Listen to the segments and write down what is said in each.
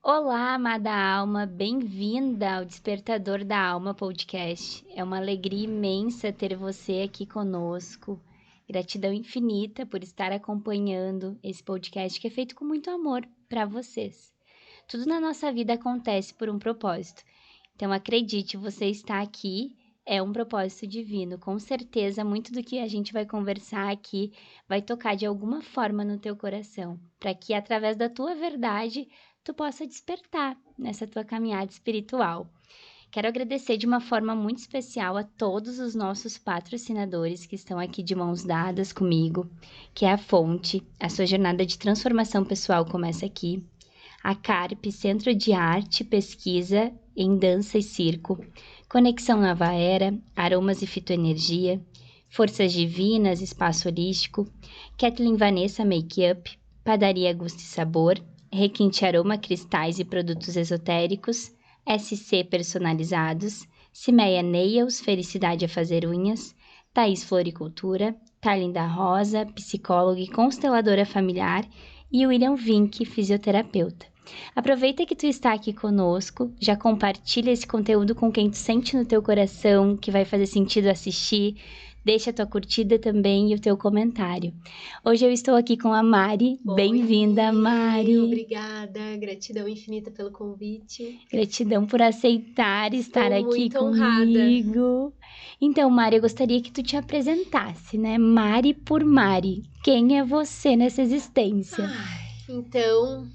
Olá, amada alma, bem-vinda ao Despertador da Alma podcast. É uma alegria imensa ter você aqui conosco. Gratidão infinita por estar acompanhando esse podcast que é feito com muito amor para vocês. Tudo na nossa vida acontece por um propósito. Então acredite, você está aqui é um propósito divino. Com certeza, muito do que a gente vai conversar aqui vai tocar de alguma forma no teu coração, para que através da tua verdade tu possa despertar nessa tua caminhada espiritual. Quero agradecer de uma forma muito especial a todos os nossos patrocinadores que estão aqui de mãos dadas comigo, que é a Fonte. A sua jornada de transformação pessoal começa aqui. A CARP, Centro de Arte e Pesquisa em Dança e Circo. Conexão Nova Era, Aromas e Fitoenergia. Forças Divinas, Espaço Holístico. Kathleen Vanessa Makeup. Padaria Gusto e Sabor. Requinte Aroma Cristais e Produtos Esotéricos, SC Personalizados, Cimeia Nails, Felicidade a Fazer Unhas, Thaís Floricultura, Thalinda Rosa, psicóloga e consteladora familiar, e William Vink, fisioterapeuta. Aproveita que tu está aqui conosco, já compartilha esse conteúdo com quem tu sente no teu coração, que vai fazer sentido assistir. Deixa a tua curtida também e o teu comentário. Hoje eu estou aqui com a Mari. Bem-vinda, Mari. Obrigada, gratidão infinita pelo convite. Gratidão por aceitar estar aqui muito comigo. Honrada. Então, Mari, eu gostaria que tu te apresentasse, né? Mari por Mari. Quem é você nessa existência? Então,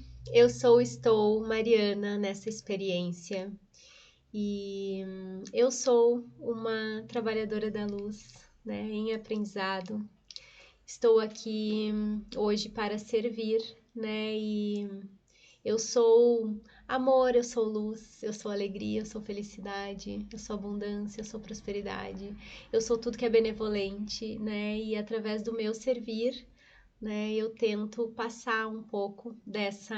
estou Mariana nessa experiência. E eu sou uma trabalhadora da luz, né, em aprendizado. Estou aqui hoje para servir, né, e eu sou amor, eu sou luz, eu sou alegria, eu sou felicidade, eu sou abundância, eu sou prosperidade, eu sou tudo que é benevolente, né, e através do meu servir, né, eu tento passar um pouco dessa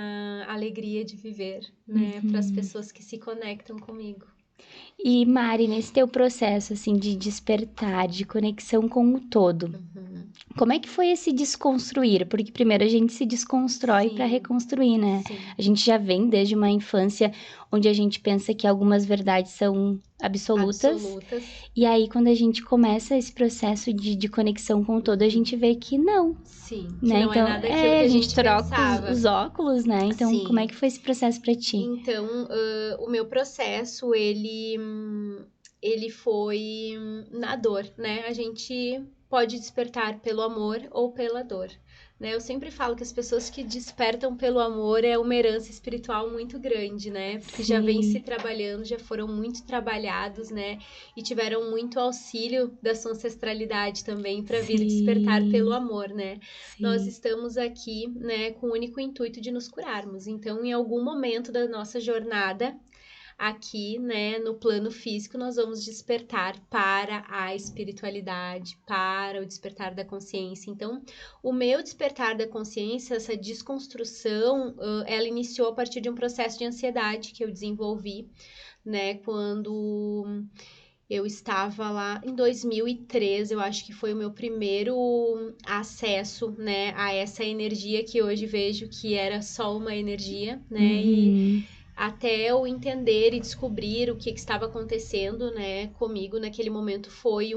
alegria de viver, né, para as pessoas que se conectam comigo. E Mari, nesse teu processo assim de despertar, de conexão com o todo, como é que foi esse desconstruir? Porque primeiro a gente se desconstrói para reconstruir, né? Sim. A gente já vem desde uma infância onde a gente pensa que algumas verdades são absolutas. E aí, quando a gente começa esse processo de conexão com o todo, a gente vê que não. Sim, que né? não Então, é nada aquilo que a gente troca pensava. os óculos, né? Então, Sim. como é que foi esse processo para ti? Então, o meu processo, ele foi na dor, né? A gente pode despertar pelo amor ou pela dor, né? Eu sempre falo que as pessoas que despertam pelo amor é uma herança espiritual muito grande, né? Porque já vem se trabalhando, já foram muito trabalhados, né? E tiveram muito auxílio da sua ancestralidade também para vir despertar pelo amor, né? Nós estamos aqui, né, com o único intuito de nos curarmos. Então, em algum momento da nossa jornada aqui, né, no plano físico, nós vamos despertar para a espiritualidade, para o despertar da consciência. Então, o meu despertar da consciência, essa desconstrução, ela iniciou a partir de um processo de ansiedade que eu desenvolvi, né, quando eu estava lá em 2013, eu acho que foi o meu primeiro acesso, né, a essa energia que hoje vejo que era só uma energia, né, e até eu entender e descobrir o que estava acontecendo, né, comigo naquele momento foi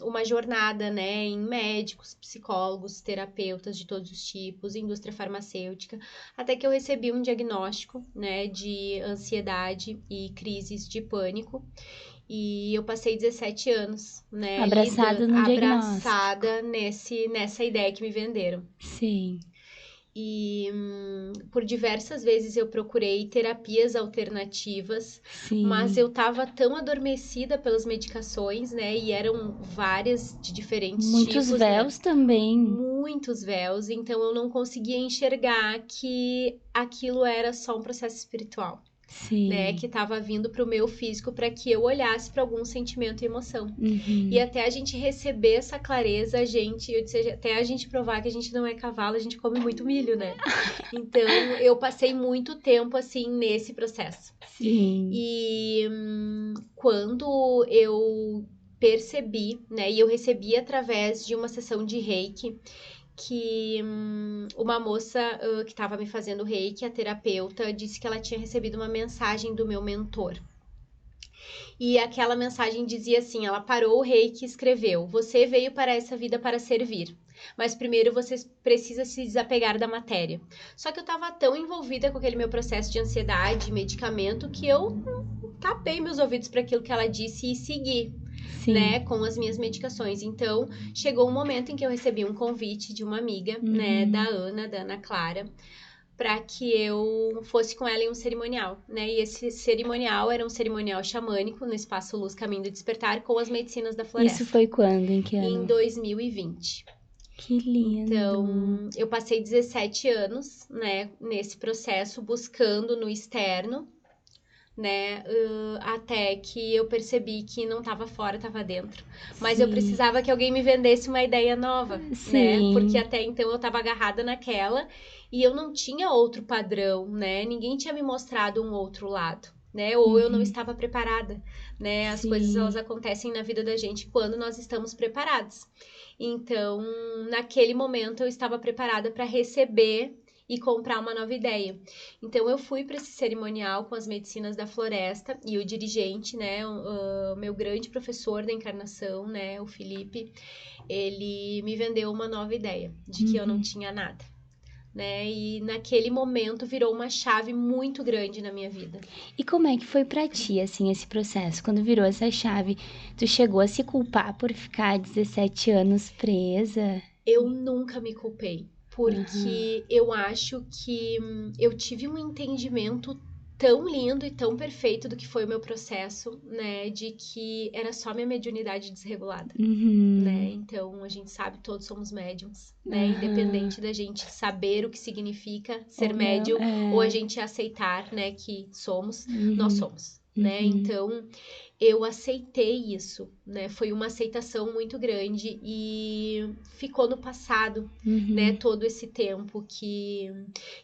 uma jornada, né, em médicos, psicólogos, terapeutas de todos os tipos, indústria farmacêutica, até que eu recebi um diagnóstico, né, de ansiedade e crises de pânico. E eu passei 17 anos, né, Abraçada no abraçada nessa ideia que me venderam. Sim. E por diversas vezes eu procurei terapias alternativas, mas eu tava tão adormecida pelas medicações, né? E eram várias de diferentes tipos. Muitos véus, né? Também. Muitos véus, então eu não conseguia enxergar que aquilo era só um processo espiritual. Sim. Né, que estava vindo para o meu físico para que eu olhasse para algum sentimento e emoção. E até a gente receber essa clareza, até a gente provar que a gente não é cavalo, a gente come muito milho, né? Então, eu passei muito tempo, assim, nesse processo. Sim. E quando eu percebi, né, e eu recebi através de uma sessão de Reiki, que uma moça que estava me fazendo reiki, a terapeuta, disse que ela tinha recebido uma mensagem do meu mentor. E aquela mensagem dizia assim, ela parou o reiki e escreveu: você veio para essa vida para servir, mas primeiro você precisa se desapegar da matéria. Só que eu estava tão envolvida com aquele meu processo de ansiedade, medicamento, que eu tapei meus ouvidos para aquilo que ela disse e segui. Sim. Né, com as minhas medicações. Então, chegou um momento em que eu recebi um convite de uma amiga, né, da Ana Clara, para que eu fosse com ela em um cerimonial, né? E esse cerimonial era um cerimonial xamânico no Espaço Luz Caminho do Despertar com as medicinas da floresta. Isso foi quando? Em que ano? Em 2020. Que lindo! Então, eu passei 17 anos, né, nesse processo, buscando no externo, né, até que eu percebi que não estava fora, estava dentro. Mas Sim. eu precisava que alguém me vendesse uma ideia nova, Sim. né? Porque até então eu estava agarrada naquela e eu não tinha outro padrão, né? Ninguém tinha me mostrado um outro lado, né? Ou eu não estava preparada, né? As coisas, elas acontecem na vida da gente quando nós estamos preparados. Então, naquele momento eu estava preparada para receber e comprar uma nova ideia. Então, eu fui para esse cerimonial com as medicinas da floresta e o dirigente, né, o meu grande professor da encarnação, né, o Felipe, ele me vendeu uma nova ideia de que eu não tinha nada, né, e naquele momento virou uma chave muito grande na minha vida. E como é que foi pra ti, assim, esse processo? Quando virou essa chave, tu chegou a se culpar por ficar 17 anos presa? Eu nunca me culpei. Porque eu acho que eu tive um entendimento tão lindo e tão perfeito do que foi o meu processo, né? De que era só minha mediunidade desregulada, né? Então, a gente sabe, todos somos médiums, né? Independente da gente saber o que significa ser médium ou a gente aceitar, né, que somos, nós somos, né? Então, eu aceitei isso, né? Foi uma aceitação muito grande e ficou no passado, né? Todo esse tempo que...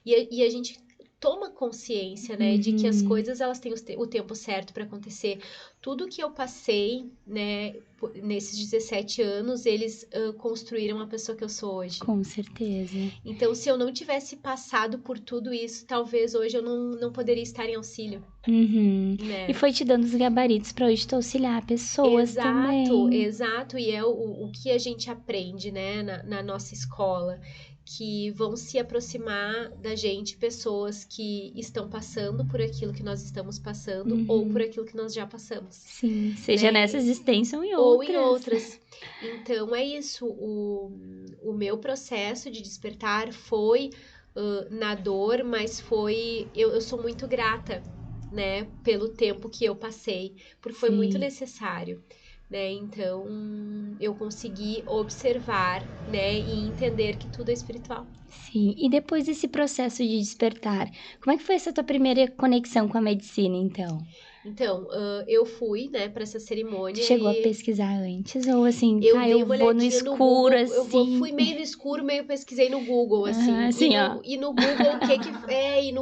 E a gente toma consciência, né? De que as coisas, elas têm o tempo certo para acontecer. Tudo que eu passei, né? Nesses 17 anos, eles construíram a pessoa que eu sou hoje. Com certeza. Então, se eu não tivesse passado por tudo isso, talvez hoje eu não poderia estar em auxílio. Né? E foi te dando os gabaritos pra hoje tu auxiliar pessoas também. Exato. E é o que a gente aprende, né, na nossa escola, que vão se aproximar da gente pessoas que estão passando por aquilo que nós estamos passando ou por aquilo que nós já passamos. Sim, seja nessa existência ou em outras. Ou em outras. Então, é isso. O meu processo de despertar foi na dor, mas foi... Eu sou muito grata, né, pelo tempo que eu passei, porque foi muito necessário, né? Então, eu consegui observar, né, e entender que tudo é espiritual. Sim, e depois desse processo de despertar, como é que foi essa tua primeira conexão com a medicina, então? Então, eu fui, né, para essa cerimônia. Tu chegou a pesquisar antes? Ou assim, eu dei eu uma vou no olhadinha escuro, Google, assim? fui meio no escuro, meio pesquisei no Google, assim. E no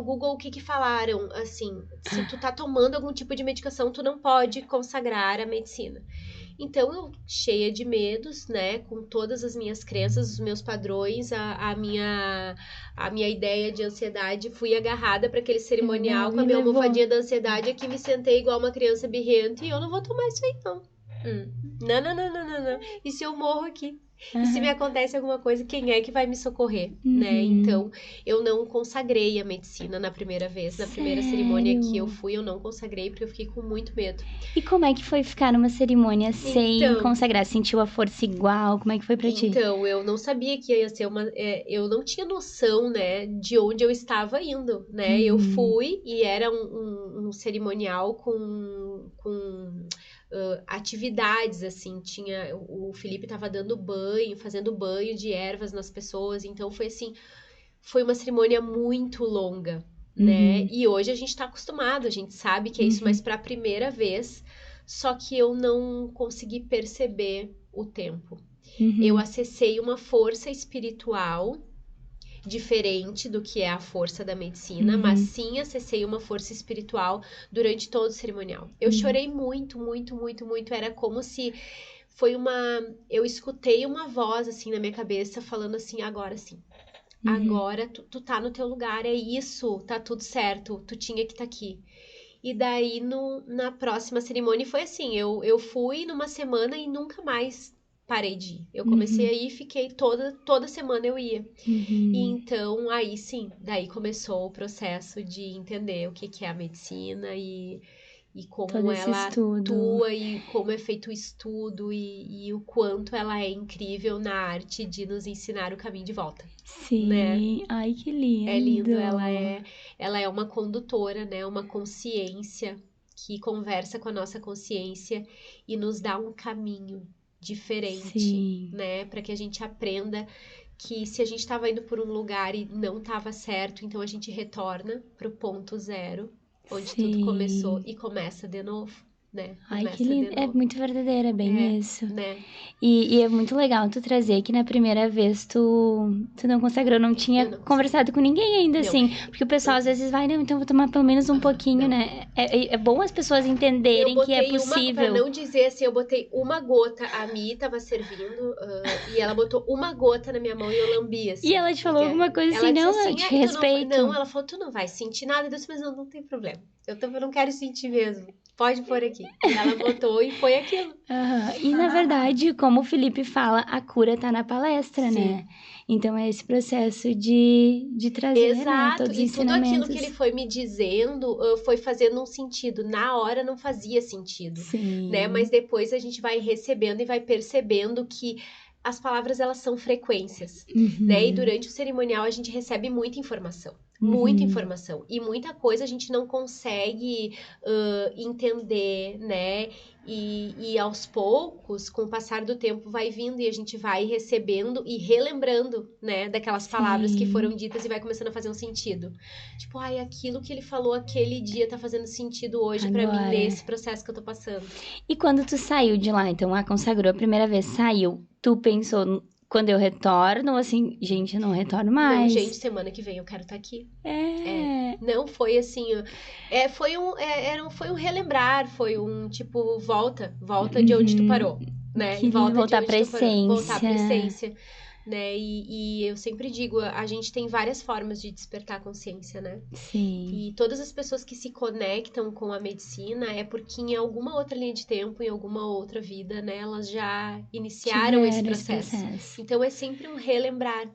Google, o que que falaram, assim, se tu tá tomando algum tipo de medicação, tu não pode consagrar a medicina. Então, eu, cheia de medos, né, com todas as minhas crenças, os meus padrões, a minha ideia de ansiedade, fui agarrada para aquele cerimonial com a minha almofadinha da ansiedade, aqui me sentei igual uma criança birrenta e eu não vou tomar isso aí, não. Não. E se eu morro aqui? E se me acontece alguma coisa, quem é que vai me socorrer, né? Então, eu não consagrei a medicina na primeira vez. Na primeira cerimônia que eu fui, eu não consagrei, porque eu fiquei com muito medo. E como é que foi ficar numa cerimônia sem consagrar? Sentiu a força igual? Como é que foi pra ti? Então, eu não sabia que ia ser uma... eu não tinha noção, né, de onde eu estava indo, né? Eu fui e era um cerimonial com atividades, assim, o Felipe estava dando banho, fazendo banho de ervas nas pessoas, então foi assim, foi uma cerimônia muito longa, né, e hoje a gente tá acostumado, a gente sabe que é isso, mas pra primeira vez, só que eu não consegui perceber o tempo. Eu acessei uma força espiritual diferente do que é a força da medicina, mas sim acessei uma força espiritual durante todo o cerimonial. Eu chorei muito, era como se eu escutei uma voz, assim, na minha cabeça, falando assim, agora sim. Agora tu tá no teu lugar, é isso, tá tudo certo, tu tinha que estar aqui. E daí, na próxima cerimônia, foi assim, eu fui numa semana e nunca mais parei de ir. Eu comecei a ir e fiquei toda semana eu ia. E então, aí sim, daí começou o processo de entender o que é a medicina e Todo como esse ela estudo. atua e como é feito o estudo e o quanto ela é incrível na arte de nos ensinar o caminho de volta, né? Sim, ai que É lindo, lindo. ela é uma condutora, né? Uma consciência que conversa com a nossa consciência e nos dá um caminho diferente, Sim, né? Para que a gente aprenda que se a gente estava indo por um lugar e não estava certo, então a gente retorna pro ponto zero, onde tudo começou sim. e começa de novo, né? Ai, que Começa de lindo. É novo. muito verdadeiro, é bem isso. Né? E é muito legal tu trazer que na primeira vez tu não consagrou, não tinha Eu não consegui. conversado com ninguém ainda, Não. assim. Porque o pessoal às vezes vai, não, então eu vou tomar pelo menos um pouquinho, Não. né? É bom as pessoas Eu entenderem que é botei pra possível. não dizer assim, eu botei uma gota, a Mi tava servindo, e ela botou uma gota na minha mão e eu lambi, assim. E ela te falou alguma coisa Ela assim, disse não, eu assim, te tu não, respeito. não, ela falou, tu não vai sentir nada. Eu disse, mas não tem problema. Eu não quero sentir mesmo. Pode pôr aqui. E ela botou e foi aquilo. Aham. E na verdade, como o Felipe fala, a cura tá na palestra, Sim. né? Então é esse processo de trazer, né, Exato, todos os e tudo aquilo que ele ensinamentos. foi me dizendo foi fazendo um sentido. Na hora não fazia sentido, né? Mas Sim. depois a gente vai recebendo e vai percebendo que as palavras elas são frequências, né? E durante o cerimonial a gente recebe muita informação. Muita informação. E muita coisa a gente não consegue entender, né? E aos poucos, com o passar do tempo, vai vindo e a gente vai recebendo e relembrando, né? Daquelas palavras que foram ditas e vai começando a fazer um sentido. Tipo, ai, aquilo que ele falou aquele dia tá fazendo sentido hoje pra mim Agora. nesse processo que eu tô passando. E quando tu saiu de lá, então, consagrou a primeira vez, saiu, tu pensou, quando eu retorno, ou assim, gente, eu não retorno Não, mais? gente, semana que vem eu quero estar aqui. É. Não foi assim, foi um relembrar, foi um tipo, volta de onde tu parou, né? Que lindo, Volta de voltar onde pra tu parou, voltar pra essência. essência, né? E eu sempre digo, a gente tem várias formas de despertar a consciência, né? Sim. E todas as pessoas que se conectam com a medicina é porque em alguma outra linha de tempo, em alguma outra vida, né, elas já iniciaram esse Tiveram esse processo. processo. Então é sempre um relembrar.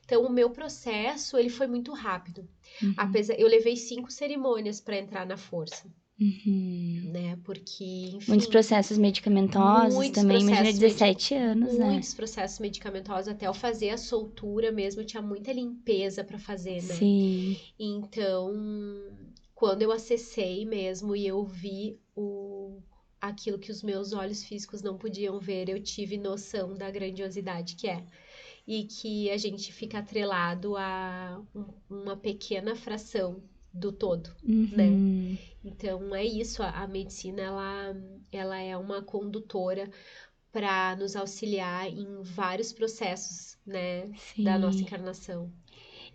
Então o meu processo, ele foi muito rápido. Eu levei 5 cerimônias para entrar na força. Né? Porque, enfim... Muitos processos medicamentosos muitos também, imagina processos 17 anos, né? Muitos processos medicamentosos, até eu fazer a soltura mesmo, tinha muita limpeza para fazer, né? Sim. Então, quando eu acessei mesmo e eu vi aquilo que os meus olhos físicos não podiam ver, eu tive noção da grandiosidade que é. E que a gente fica atrelado a uma pequena fração do todo, né? Então, é isso, a medicina, ela é uma condutora para nos auxiliar em vários processos, né, da nossa encarnação.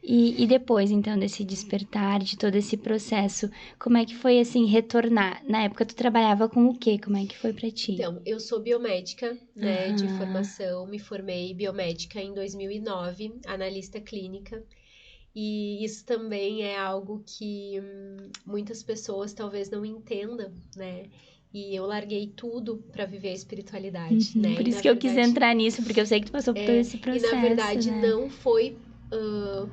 E depois, então, desse despertar, de todo esse processo, como é que foi, assim, retornar? Na época, tu trabalhava com o quê? Como é que foi pra ti? Então, eu sou biomédica, né, de formação, me formei biomédica em 2009, analista clínica, e isso também é algo que muitas pessoas talvez não entendam, né, e eu larguei tudo para viver a espiritualidade, né, Por e isso na que eu quis verdade... entrar nisso, porque eu sei que tu passou por todo esse E processo, na verdade né? não foi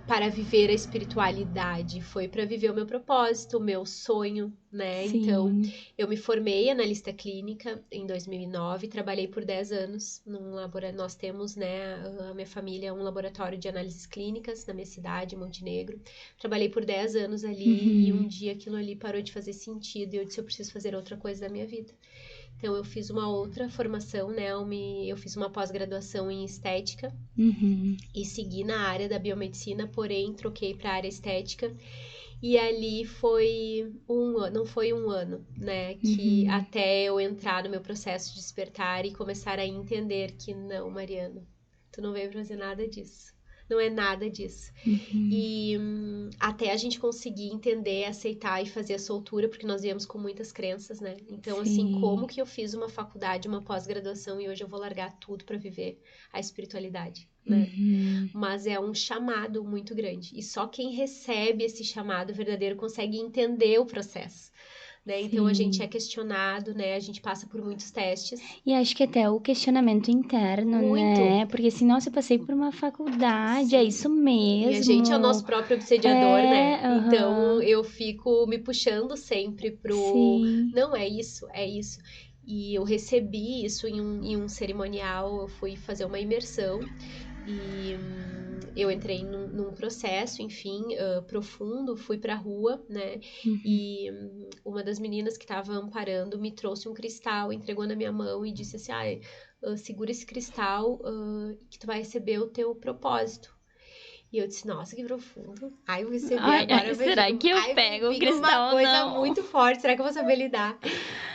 para viver a espiritualidade, foi para viver o meu propósito, o meu sonho, né? Sim. Então, eu me formei analista clínica em 2009, trabalhei por 10 anos num laboratório. Nós temos, né, a minha família, um laboratório de análises clínicas na minha cidade, Montenegro. Trabalhei por 10 anos ali e um dia aquilo ali parou de fazer sentido e eu disse, eu preciso fazer outra coisa da minha vida. Então, eu fiz uma outra formação, né? Eu fiz uma pós-graduação em estética e segui na área da biomedicina, porém troquei para a área estética. E ali não foi um ano, né? Que até eu entrar no meu processo de despertar e começar a entender que não, Mariana, tu não veio fazer nada disso. não é nada disso. E até a gente conseguir entender, aceitar e fazer a soltura, porque nós viemos com muitas crenças, né? Então, assim, como que eu fiz uma faculdade, uma pós-graduação e hoje eu vou largar tudo para viver a espiritualidade, né? Mas é um chamado muito grande. E só quem recebe esse chamado verdadeiro consegue entender o processo. Né? Então a gente é questionado, né? A gente passa por muitos testes. E acho que até o questionamento interno, Muito. né? Porque assim, nossa, eu passei por uma faculdade, é isso mesmo. E a gente é o nosso próprio obsediador, né? Então eu fico me puxando sempre pro... Não, é isso, é isso. E eu recebi isso em um cerimonial, eu fui fazer uma imersão e eu entrei num processo, enfim, profundo, fui pra rua, né? E uma das meninas que estava amparando me trouxe um cristal, entregou na minha mão e disse assim, segura esse cristal que tu vai receber o teu propósito. E eu disse, nossa, que profundo. Ai, eu recebi agora. Será que eu pego o cristal uma coisa muito forte, será que eu vou saber lidar?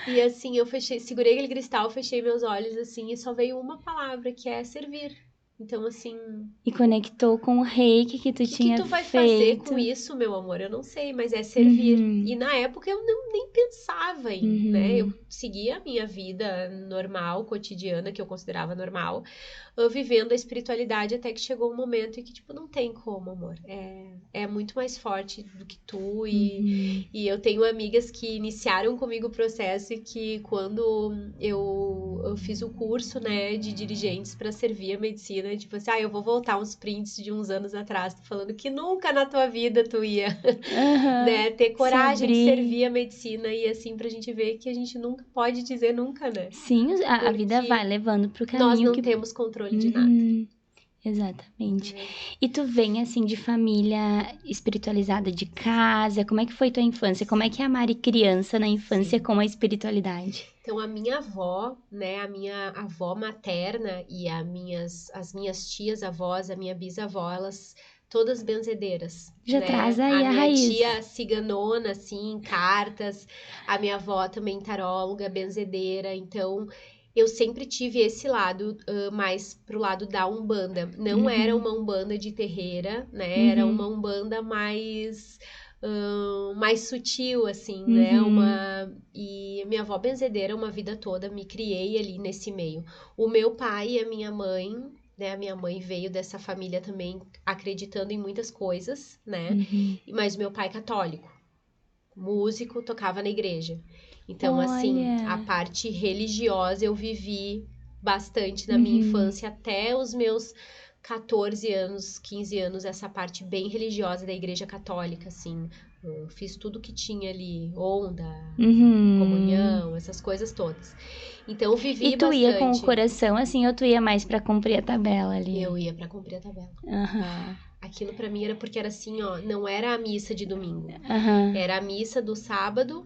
E assim, eu segurei aquele cristal, fechei meus olhos assim, e só veio uma palavra, que é servir. Então, assim... E conectou com o reiki que tu tinha feito. O que tu vai fazer com isso, meu amor? Eu não sei, mas é servir. E na época eu nem pensava em, né? Eu seguia a minha vida normal, cotidiana, que eu considerava normal, vivendo a espiritualidade até que chegou um momento em que, tipo, não tem como, amor. É muito mais forte do que tu. E eu tenho amigas que iniciaram comigo o processo e que quando eu fiz o curso, né, de dirigentes para servir a medicina, tipo assim, eu vou voltar uns prints de uns anos atrás, falando que nunca na tua vida tu ia, né, ter coragem de servir a medicina e assim, pra gente ver que a gente nunca pode dizer nunca, né? Sim, a vida vai levando pro caminho. Nós não temos controle de nada. Exatamente. E tu vem, assim, de família espiritualizada de casa? Como é que foi tua infância? Como é que é a Mari criança na infância com a espiritualidade? Então, a minha avó, né, a minha avó materna e as minhas tias-avós, a minha bisavó, elas todas benzedeiras. Já né? traz aí a minha raiz. tia ciganona, assim, cartas. A minha avó também taróloga, benzedeira. Então, eu sempre tive esse lado mais pro lado da Umbanda. Não era uma Umbanda de terreira, né? Era uma Umbanda mais sutil, assim, né? E minha avó benzedeira uma vida toda, me criei ali nesse meio. O meu pai e a minha mãe, né? A minha mãe veio dessa família também acreditando em muitas coisas, né? Mas meu pai católico, músico, tocava na igreja. Então, assim, a parte religiosa eu vivi bastante na minha infância, até os meus 14 anos, 15 anos, essa parte bem religiosa da igreja católica, assim. Eu fiz tudo que tinha ali, onda, comunhão, essas coisas todas. Então, eu vivi bastante. E tu ia com o coração, assim, ou tu ia mais pra cumprir a tabela ali? Eu ia pra cumprir a tabela. Aquilo pra mim era porque era assim, não era a missa de domingo. Era a missa do sábado,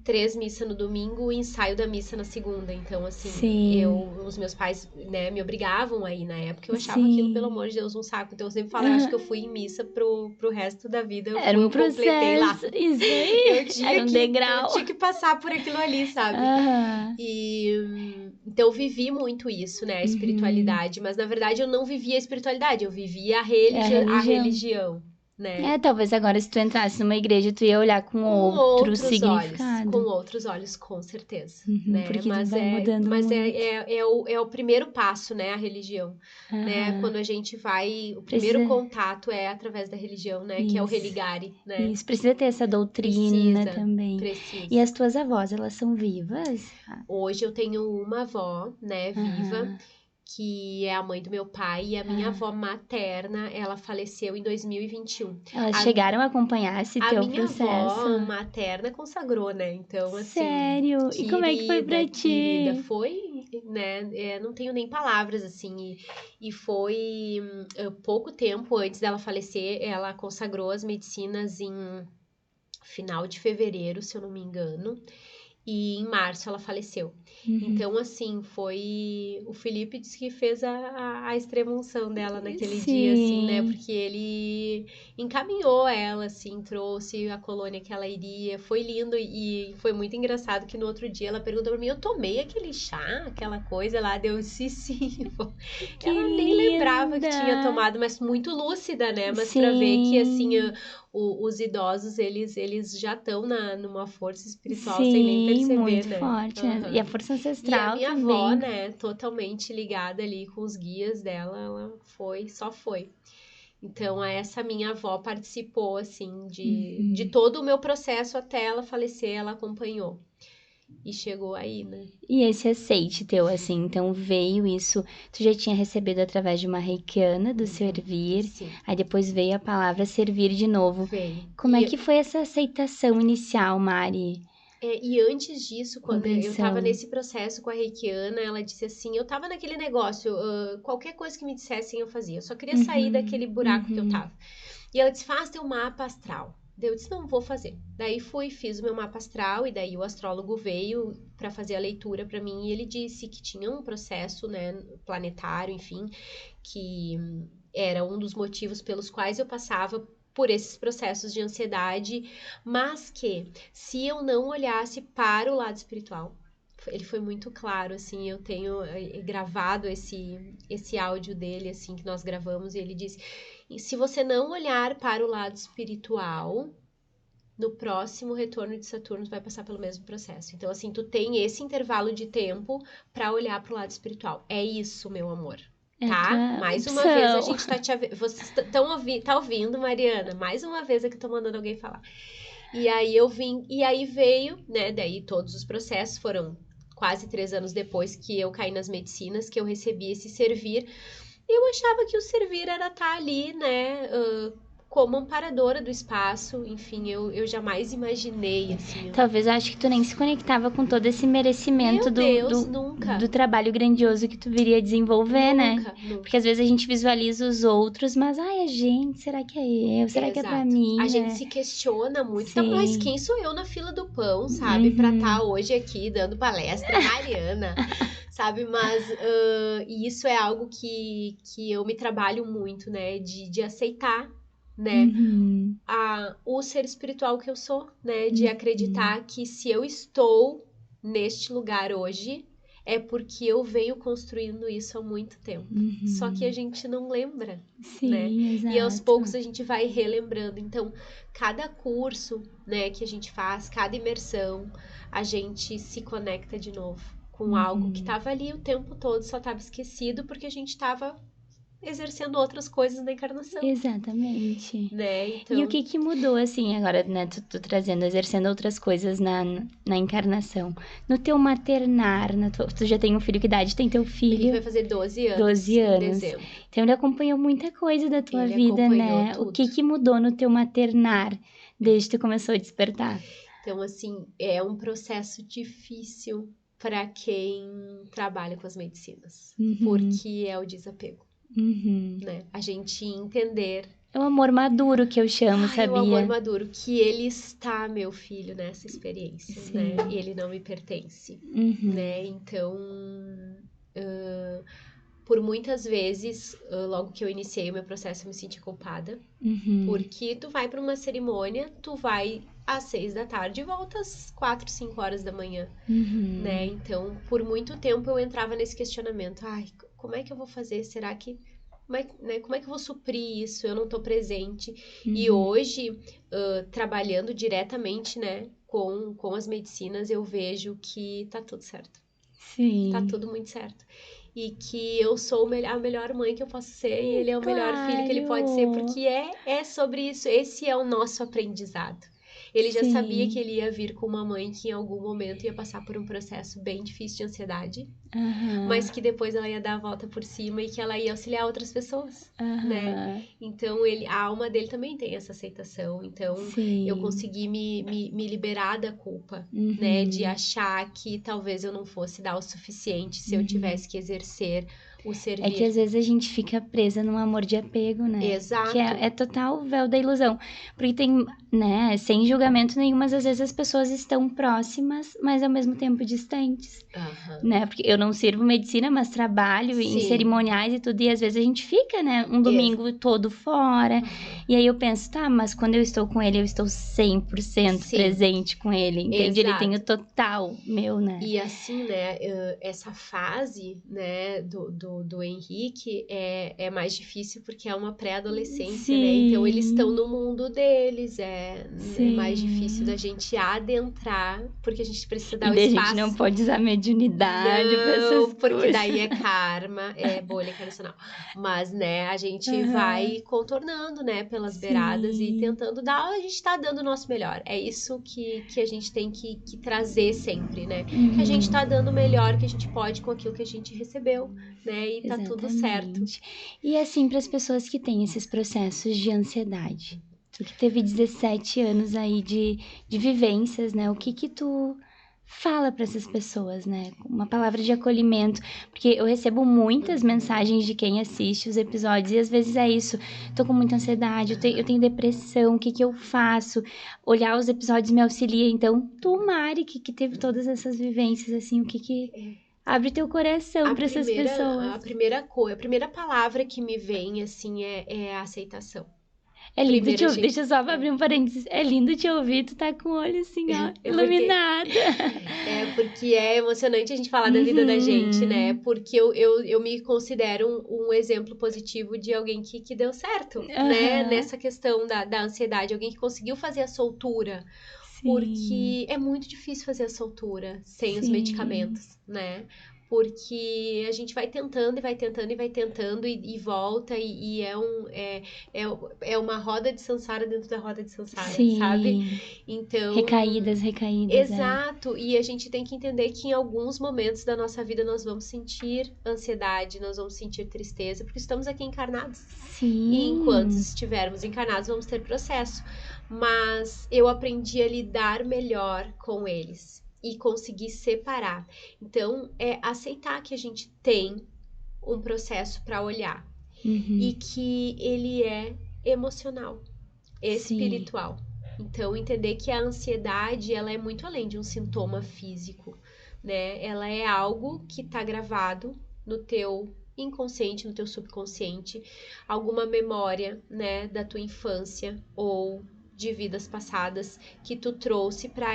3 missas no domingo, o ensaio da missa na segunda. Então, assim, os meus pais, né, me obrigavam aí na época. Eu achava aquilo, pelo amor de Deus, um saco. Então, eu sempre falo, eu acho que eu fui em missa pro resto da vida. Eu completei lá. Isso aí. Era um degrau. Eu tinha que passar por aquilo ali, sabe? Então, eu vivi muito isso, né, a espiritualidade. Mas, na verdade, eu não vivia a espiritualidade. Eu vivia a religião. Né? Talvez agora se tu entrasse numa igreja, tu ia olhar com outro significado. Com outros olhos, com certeza. Né? Porque vai mudando mas muito. é o primeiro passo, né? A religião. Né? Quando a gente vai... O primeiro contato é através da religião, né? Que é o religare, né? Isso, precisa ter essa doutrina também. Precisa. E as tuas avós, elas são vivas? Hoje eu tenho uma avó, né? Viva. Que é a mãe do meu pai, e a minha avó materna, ela faleceu em 2021. Elas chegaram a acompanhar esse teu processo? A minha avó materna consagrou, né? Então, assim... Sério? E como é que foi pra ti? Foi, né? Não tenho nem palavras, assim. E foi pouco tempo antes dela falecer, ela consagrou as medicinas em final de fevereiro, se eu não me engano. E em março ela faleceu. Então, assim, foi... O Felipe disse que fez a extrema-unção dela naquele dia, assim, né? Porque ele encaminhou ela, assim, trouxe a colônia que ela iria. Foi lindo e foi muito engraçado que no outro dia ela perguntou pra mim, eu tomei aquele chá, aquela coisa lá? Deu, sim. Que Ela nem lembrava que tinha tomado, mas muito lúcida, né? Mas pra ver que, assim... Os idosos, eles já estão numa força espiritual sem nem perceber, muito né? forte, né? E a força ancestral E a minha também. avó, né, totalmente ligada ali com os guias dela, ela só foi. Então, essa minha avó participou, assim, de todo o meu processo até ela falecer, ela acompanhou. E chegou aí, né? E esse aceite teu, assim, então veio isso, tu já tinha recebido através de uma reikiana do servir, Sim. aí depois veio a palavra servir de novo. Veio. Como é que foi essa aceitação inicial, Mari? E antes disso, quando eu Compreensão. tava nesse processo com a reikiana, ela disse assim, eu tava naquele negócio, qualquer coisa que me dissessem eu fazia, eu só queria sair daquele buraco que eu tava. E ela disse, faz teu mapa astral. Daí eu disse, não, vou fazer. Daí fiz o meu mapa astral, e daí o astrólogo veio para fazer a leitura para mim, e ele disse que tinha um processo, né, planetário, enfim, que era um dos motivos pelos quais eu passava por esses processos de ansiedade, mas que se eu não olhasse para o lado espiritual, ele foi muito claro, assim, eu tenho gravado esse áudio dele, assim, que nós gravamos, e ele disse, se você não olhar para o lado espiritual, no próximo retorno de Saturno, tu vai passar pelo mesmo processo. Então, assim, tu tem esse intervalo de tempo para olhar para o lado espiritual. É isso, meu amor. Tá? Mais uma vez a gente tá vocês tá ouvindo, Mariana? Mais uma vez aqui tô mandando alguém falar. E aí eu vim, e aí veio, né? Daí todos os processos foram quase 3 anos depois que eu caí nas medicinas, que eu recebi esse servir. Eu achava que o servir era estar ali, né? Como amparadora do espaço, enfim, eu jamais imaginei, assim... Talvez eu acho que tu nem se conectava com todo esse merecimento do trabalho grandioso que tu viria desenvolver, nunca. Porque às vezes a gente visualiza os outros, mas, a gente, será que é eu? Será que é pra mim? A gente se questiona muito, tá, mas quem sou eu na fila do pão, sabe? Pra estar hoje aqui dando palestra, Mariana... sabe, mas isso é algo que eu me trabalho muito, né, de aceitar, né, o ser espiritual que eu sou, né, de acreditar que se eu estou neste lugar hoje, é porque eu venho construindo isso há muito tempo. Só que a gente não lembra, né? Exato. E aos poucos a gente vai relembrando. Então, cada curso, né, que a gente faz, cada imersão, a gente se conecta de novo com algo que estava ali o tempo todo, só estava esquecido porque a gente estava exercendo outras coisas na encarnação. Exatamente. Né? Então... E o que mudou, assim, agora, né, tu trazendo, exercendo outras coisas na encarnação? No teu maternar, tu já tem um filho, que idade tem teu filho? Ele vai fazer 12 anos 12 anos. Em dezembro. Então ele acompanhou muita coisa da tua vida, né? Tudo. O que mudou no teu maternar desde que tu começou a despertar? Então, assim, é um processo difícil para quem trabalha com as medicinas, porque é o desapego, né? A gente entender... É o amor maduro que eu chamo, sabia? É o amor maduro, que ele está, meu filho, nessa experiência, né? E ele não me pertence, né? Então, por muitas vezes, logo que eu iniciei o meu processo, eu me senti culpada, porque tu vai para uma cerimônia, tu vai às 6 da tarde e volta às 4, 5 horas da manhã, né? Então, por muito tempo eu entrava nesse questionamento, como é que eu vou fazer? Será que... Como é que eu vou suprir isso? Eu não tô presente. E hoje, trabalhando diretamente, né, com as medicinas, eu vejo que tá tudo certo. Sim. Tá tudo muito certo. E que eu sou a melhor mãe que eu posso ser, e ele é o melhor filho que ele pode ser, porque é sobre isso. Esse é o nosso aprendizado. Ele já sabia que ele ia vir com uma mãe que em algum momento ia passar por um processo bem difícil de ansiedade, mas que depois ela ia dar a volta por cima e que ela ia auxiliar outras pessoas, né? Então, a alma dele também tem essa aceitação. Então, eu consegui me liberar da culpa, né? De achar que talvez eu não fosse dar o suficiente se eu tivesse que exercer o servir. É que às vezes a gente fica presa num amor de apego, né? Exato. Que é total o véu da ilusão. Porque tem, né, sem julgamento nenhum, mas às vezes as pessoas estão próximas, mas ao mesmo tempo distantes. Né? Porque eu não sirvo medicina, mas trabalho em cerimoniais e tudo, e às vezes a gente fica, né, um domingo todo fora, e aí eu penso, tá, mas quando eu estou com ele, eu estou 100% presente com ele, entende? Exato. Ele tem o total meu, né? E assim, né, essa fase, né, do Henrique é mais difícil porque é uma pré-adolescência, né? Então eles estão no mundo deles, é mais difícil da gente adentrar, porque a gente precisa dar o espaço. E a gente não pode usar mediunidade pra essas porque coisas. daí é karma, é bolha encarnacional. Mas, né, a gente vai contornando, né, pelas beiradas e tentando dar, a gente tá dando o nosso melhor. É isso que a gente tem que trazer sempre, né? Que a gente tá dando o melhor que a gente pode com aquilo que a gente recebeu, né? E tá tudo certo. E assim, para as pessoas que têm esses processos de ansiedade, tu que teve 17 anos aí de vivências, né? O que tu fala para essas pessoas, né? Uma palavra de acolhimento, porque eu recebo muitas mensagens de quem assiste os episódios e às vezes é isso, tô com muita ansiedade, eu tenho depressão, o que eu faço? Olhar os episódios me auxilia, então tu, Mari, que teve todas essas vivências, assim, o que abre teu coração para essas pessoas? A primeira palavra que me vem, assim, é a aceitação. É lindo te ouvir, deixa eu só abrir um parênteses. É lindo te ouvir, tu tá com o olho assim, ó, iluminada. Porque é emocionante a gente falar da vida da gente, né? Porque eu me considero um exemplo positivo de alguém que deu certo, né? Nessa questão da ansiedade, alguém que conseguiu fazer a soltura. Porque é muito difícil fazer a soltura sem os medicamentos, né? Porque a gente vai tentando e vai tentando e vai tentando e volta e é uma roda de samsara dentro da roda de samsara, sabe? Então... Recaídas. Exato, e a gente tem que entender que em alguns momentos da nossa vida nós vamos sentir ansiedade, nós vamos sentir tristeza, porque estamos aqui encarnados. E enquanto estivermos encarnados, vamos ter processo. Mas eu aprendi a lidar melhor com eles e conseguir separar. Então, é aceitar que a gente tem um processo para olhar e que ele é emocional, espiritual. Então, entender que a ansiedade, ela é muito além de um sintoma físico, né? Ela é algo que está gravado no teu inconsciente, no teu subconsciente, alguma memória, né, da tua infância ou de vidas passadas que tu trouxe pra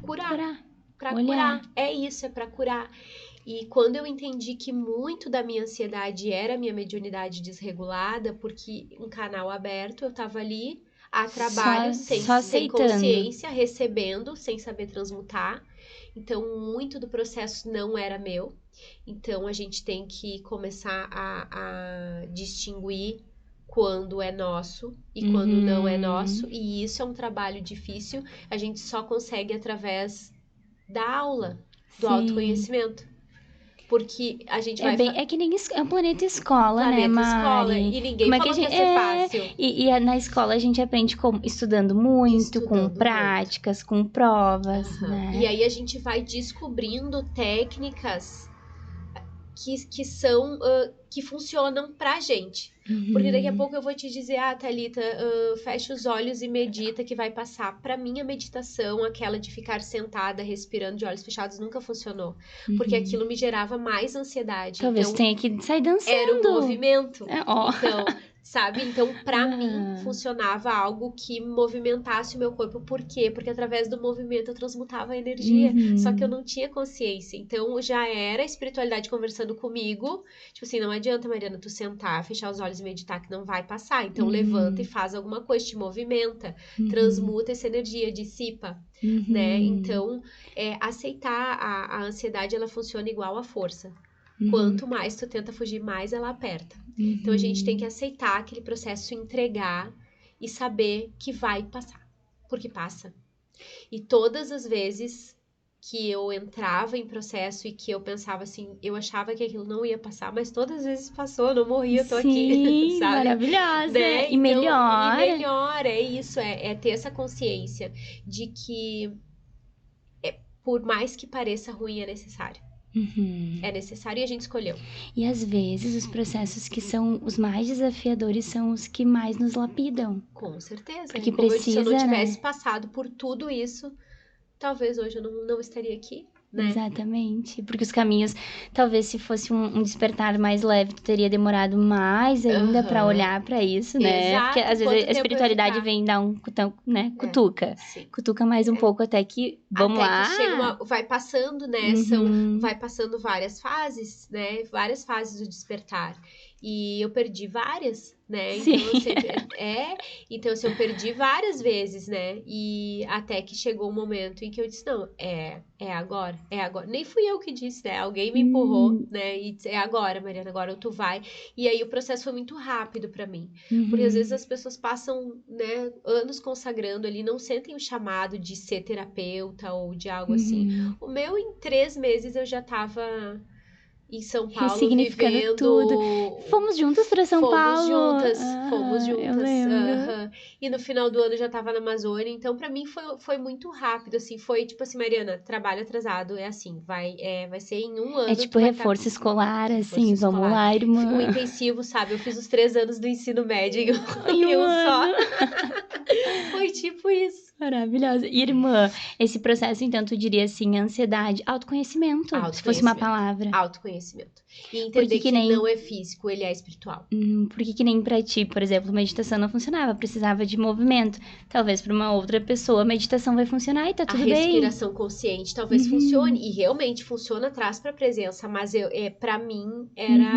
curar. Pra curar. É isso, é pra curar. E quando eu entendi que muito da minha ansiedade era a minha mediunidade desregulada, porque um canal aberto, eu tava ali a trabalho, sem consciência, recebendo, sem saber transmutar. Então, muito do processo não era meu. Então, a gente tem que começar a distinguir quando é nosso e quando não é nosso. E isso é um trabalho difícil. A gente só consegue através da aula, do autoconhecimento. Porque a gente vai... É que nem é um planeta escola, né, Mari? Escola, e ninguém falou que ia ser fácil. E na escola a gente aprende estudando muito, com práticas, com provas, né? E aí a gente vai descobrindo técnicas que são... que funcionam pra gente. Porque daqui a pouco eu vou te dizer, Thalita, fecha os olhos e medita que vai passar. Pra mim, a meditação, aquela de ficar sentada, respirando de olhos fechados, nunca funcionou. Porque aquilo me gerava mais ansiedade. Talvez tenha que sair dançando. Era um movimento. Então, sabe? Então, pra mim, funcionava algo que movimentasse o meu corpo. Por quê? Porque através do movimento eu transmutava a energia. Só que eu não tinha consciência. Então, já era a espiritualidade conversando comigo. Tipo assim, não adianta, Mariana, tu sentar, fechar os olhos e meditar que não vai passar. Então, levanta e faz alguma coisa, te movimenta. Transmuta essa energia, dissipa. Né? Então, aceitar a ansiedade, ela funciona igual à força. Quanto mais tu tenta fugir, mais ela aperta. Então, a gente tem que aceitar aquele processo, entregar e saber que vai passar. Porque passa. E todas as vezes que eu entrava em processo e que eu pensava assim, eu achava que aquilo não ia passar, mas todas as vezes passou, não morri, eu tô aqui, sabe? Maravilhosa. Né? E melhor. E melhor, é isso, é ter essa consciência de que por mais que pareça ruim, é necessário. É necessário e a gente escolheu. E às vezes os processos que são os mais desafiadores são os que mais nos lapidam. Com certeza. Porque Como eu disse, se eu não precisa, tivesse né? passado por tudo isso, talvez hoje eu não estaria aqui, né? Exatamente. Porque os caminhos, talvez se fosse um despertar mais leve, tu teria demorado mais ainda pra olhar pra isso, né? Exato. Porque às Quanto vezes a tempo eu ia espiritualidade ficar? vem dar um né? Cutuca. Sim. Cutuca mais um pouco até que, vamos Até lá. que chega vai passando, né? Vai passando várias fases, né? Várias fases do despertar. E eu perdi várias, né? Sim. Então eu sempre. Então, assim, eu perdi várias vezes, né? E até que chegou um momento em que eu disse, não, é agora, é agora. Nem fui eu que disse, né? Alguém me empurrou, né? E disse, é agora, Mariana, agora tu vai. E aí o processo foi muito rápido pra mim. Porque às vezes as pessoas passam, né, anos consagrando ali, não sentem o chamado de ser terapeuta ou de algo assim. O meu, em 3 meses, eu já tava em São Paulo Ressignificando vivendo. tudo. Fomos juntas pra São Paulo. Fomos juntas. Eu lembro. E no final do ano eu já tava na Amazônia. Então, pra mim, foi muito rápido, assim. Foi tipo assim, Mariana, trabalho atrasado é assim. Vai ser em um ano. É tipo reforço escolar, assim. Vamos lá, irmã. O intensivo, sabe? Eu fiz os 3 anos do ensino médio Em um ano. Foi tipo isso. Maravilhosa. Irmã, esse processo, então, tu diria assim, ansiedade, autoconhecimento, se fosse uma palavra. Autoconhecimento. E entender que não é físico, ele é espiritual. Porque que nem pra ti, por exemplo, meditação não funcionava, precisava de movimento. Talvez pra uma outra pessoa a meditação vai funcionar e tá tudo bem. A respiração consciente talvez funcione, e realmente funciona, traz pra presença, mas pra mim era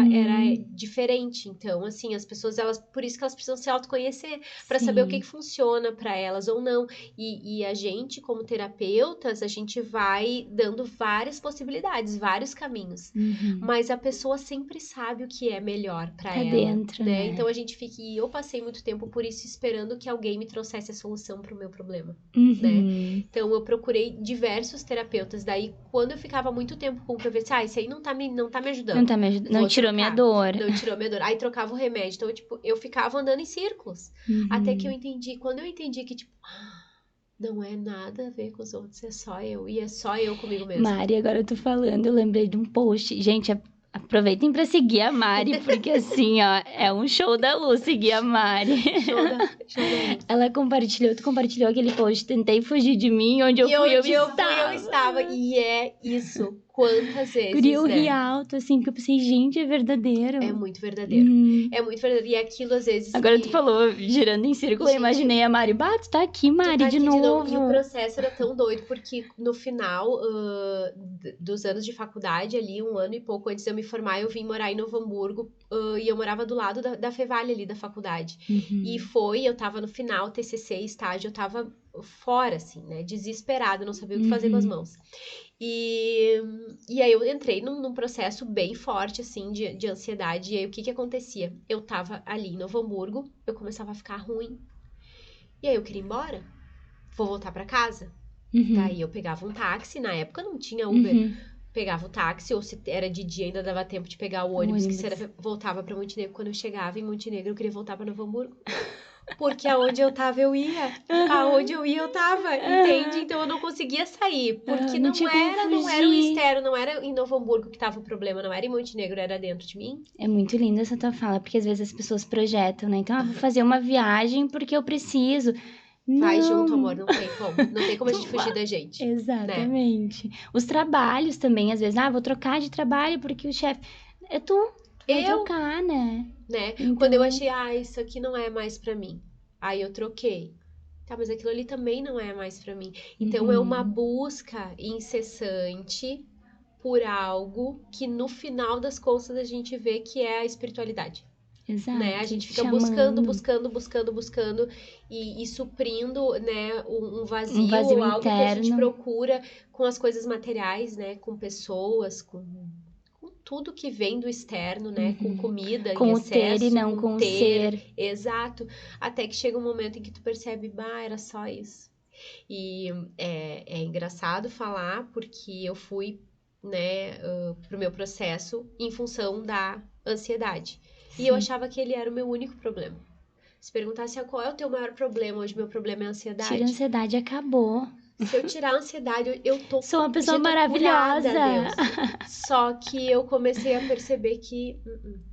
diferente. Então, assim, as pessoas, por isso que elas precisam se autoconhecer, pra saber o que funciona pra elas ou não. E a gente, como terapeutas, a gente vai dando várias possibilidades, vários caminhos. Mas a pessoa sempre sabe o que é melhor pra ela. Dentro, né? Então a gente fica. E eu passei muito tempo por isso, esperando que alguém me trouxesse a solução pro meu problema. Né? Então eu procurei diversos terapeutas. Daí, quando eu ficava muito tempo com o PVC, isso aí não tá me ajudando. Não tá me ajudando. Não tirou minha dor. Não tirou minha dor. Aí trocava o remédio. Então, tipo, eu ficava andando em círculos. Até que eu entendi. Quando eu entendi que, tipo, não é nada a ver com os outros, é só eu. E é só eu comigo mesmo. Mari, agora eu tô falando, eu lembrei de um post. Gente, aproveitem pra seguir a Mari, porque assim, ó, é um show da luz seguir a Mari. Show da luz. Ela tu compartilhou aquele post, tentei fugir de mim, onde eu fui, eu estava. E é isso. Quantas vezes, Queria eu rir alto, assim, porque eu pensei, gente, é verdadeiro. É muito verdadeiro. É muito verdadeiro. E aquilo, às vezes... Agora tu falou, girando em círculo, eu imaginei a Mari. Tu tá aqui, Mari, de novo. E o processo era tão doido, porque no final dos anos de faculdade, ali, 1 ano e pouco antes de eu me formar, eu vim morar em Novo Hamburgo, e eu morava do lado da Fevale ali, da faculdade. E eu tava no final, TCC, estágio, eu tava fora, assim, né, desesperada, não sabia o que fazer com as mãos. E aí eu entrei num processo bem forte, assim, de ansiedade. E aí o que acontecia? Eu tava ali em Novo Hamburgo, eu começava a ficar ruim. E aí eu queria ir embora. Vou voltar pra casa. Daí eu pegava um táxi, na época não tinha Uber. Pegava o táxi, ou se era de dia ainda dava tempo de pegar o ônibus. Que voltava pra Montenegro. Quando eu chegava em Montenegro, eu queria voltar pra Novo Hamburgo. Porque aonde eu tava, eu ia. Aonde eu ia, eu tava. Entende? Então eu não conseguia sair. Porque não era o externo, não era em Novo Hamburgo que tava o problema, não era em Montenegro, era dentro de mim. É muito linda essa tua fala, porque às vezes as pessoas projetam, né? Então, vou fazer uma viagem porque eu preciso. Vai junto, amor, não tem como. Não tem como a gente fugir da gente. Exatamente. Né? Os trabalhos também, às vezes, vou trocar de trabalho porque o chefe. É tu. Vai trocar, né? Então... Quando eu achei, isso aqui não é mais pra mim. Aí eu troquei. Tá, mas aquilo ali também não é mais pra mim. Então é uma busca incessante por algo que no final das contas a gente vê que é a espiritualidade. Exato. Né? A gente fica buscando e suprindo, né, um vazio algo interno. Que a gente procura com as coisas materiais, né, com pessoas, com tudo que vem do externo, né, com comida, com em excesso, o ter e não com o ser. Exato. Até que chega um momento em que tu percebe, era só isso. E é engraçado falar porque eu fui, né, pro meu processo em função da ansiedade. Sim. E eu achava que ele era o meu único problema. Se perguntasse qual é o teu maior problema, hoje meu problema é a ansiedade. Tira a ansiedade, acabou. Se eu tirar a ansiedade, eu tô Sou uma pessoa dito maravilhosa. curada, Deus. Só que eu comecei a perceber que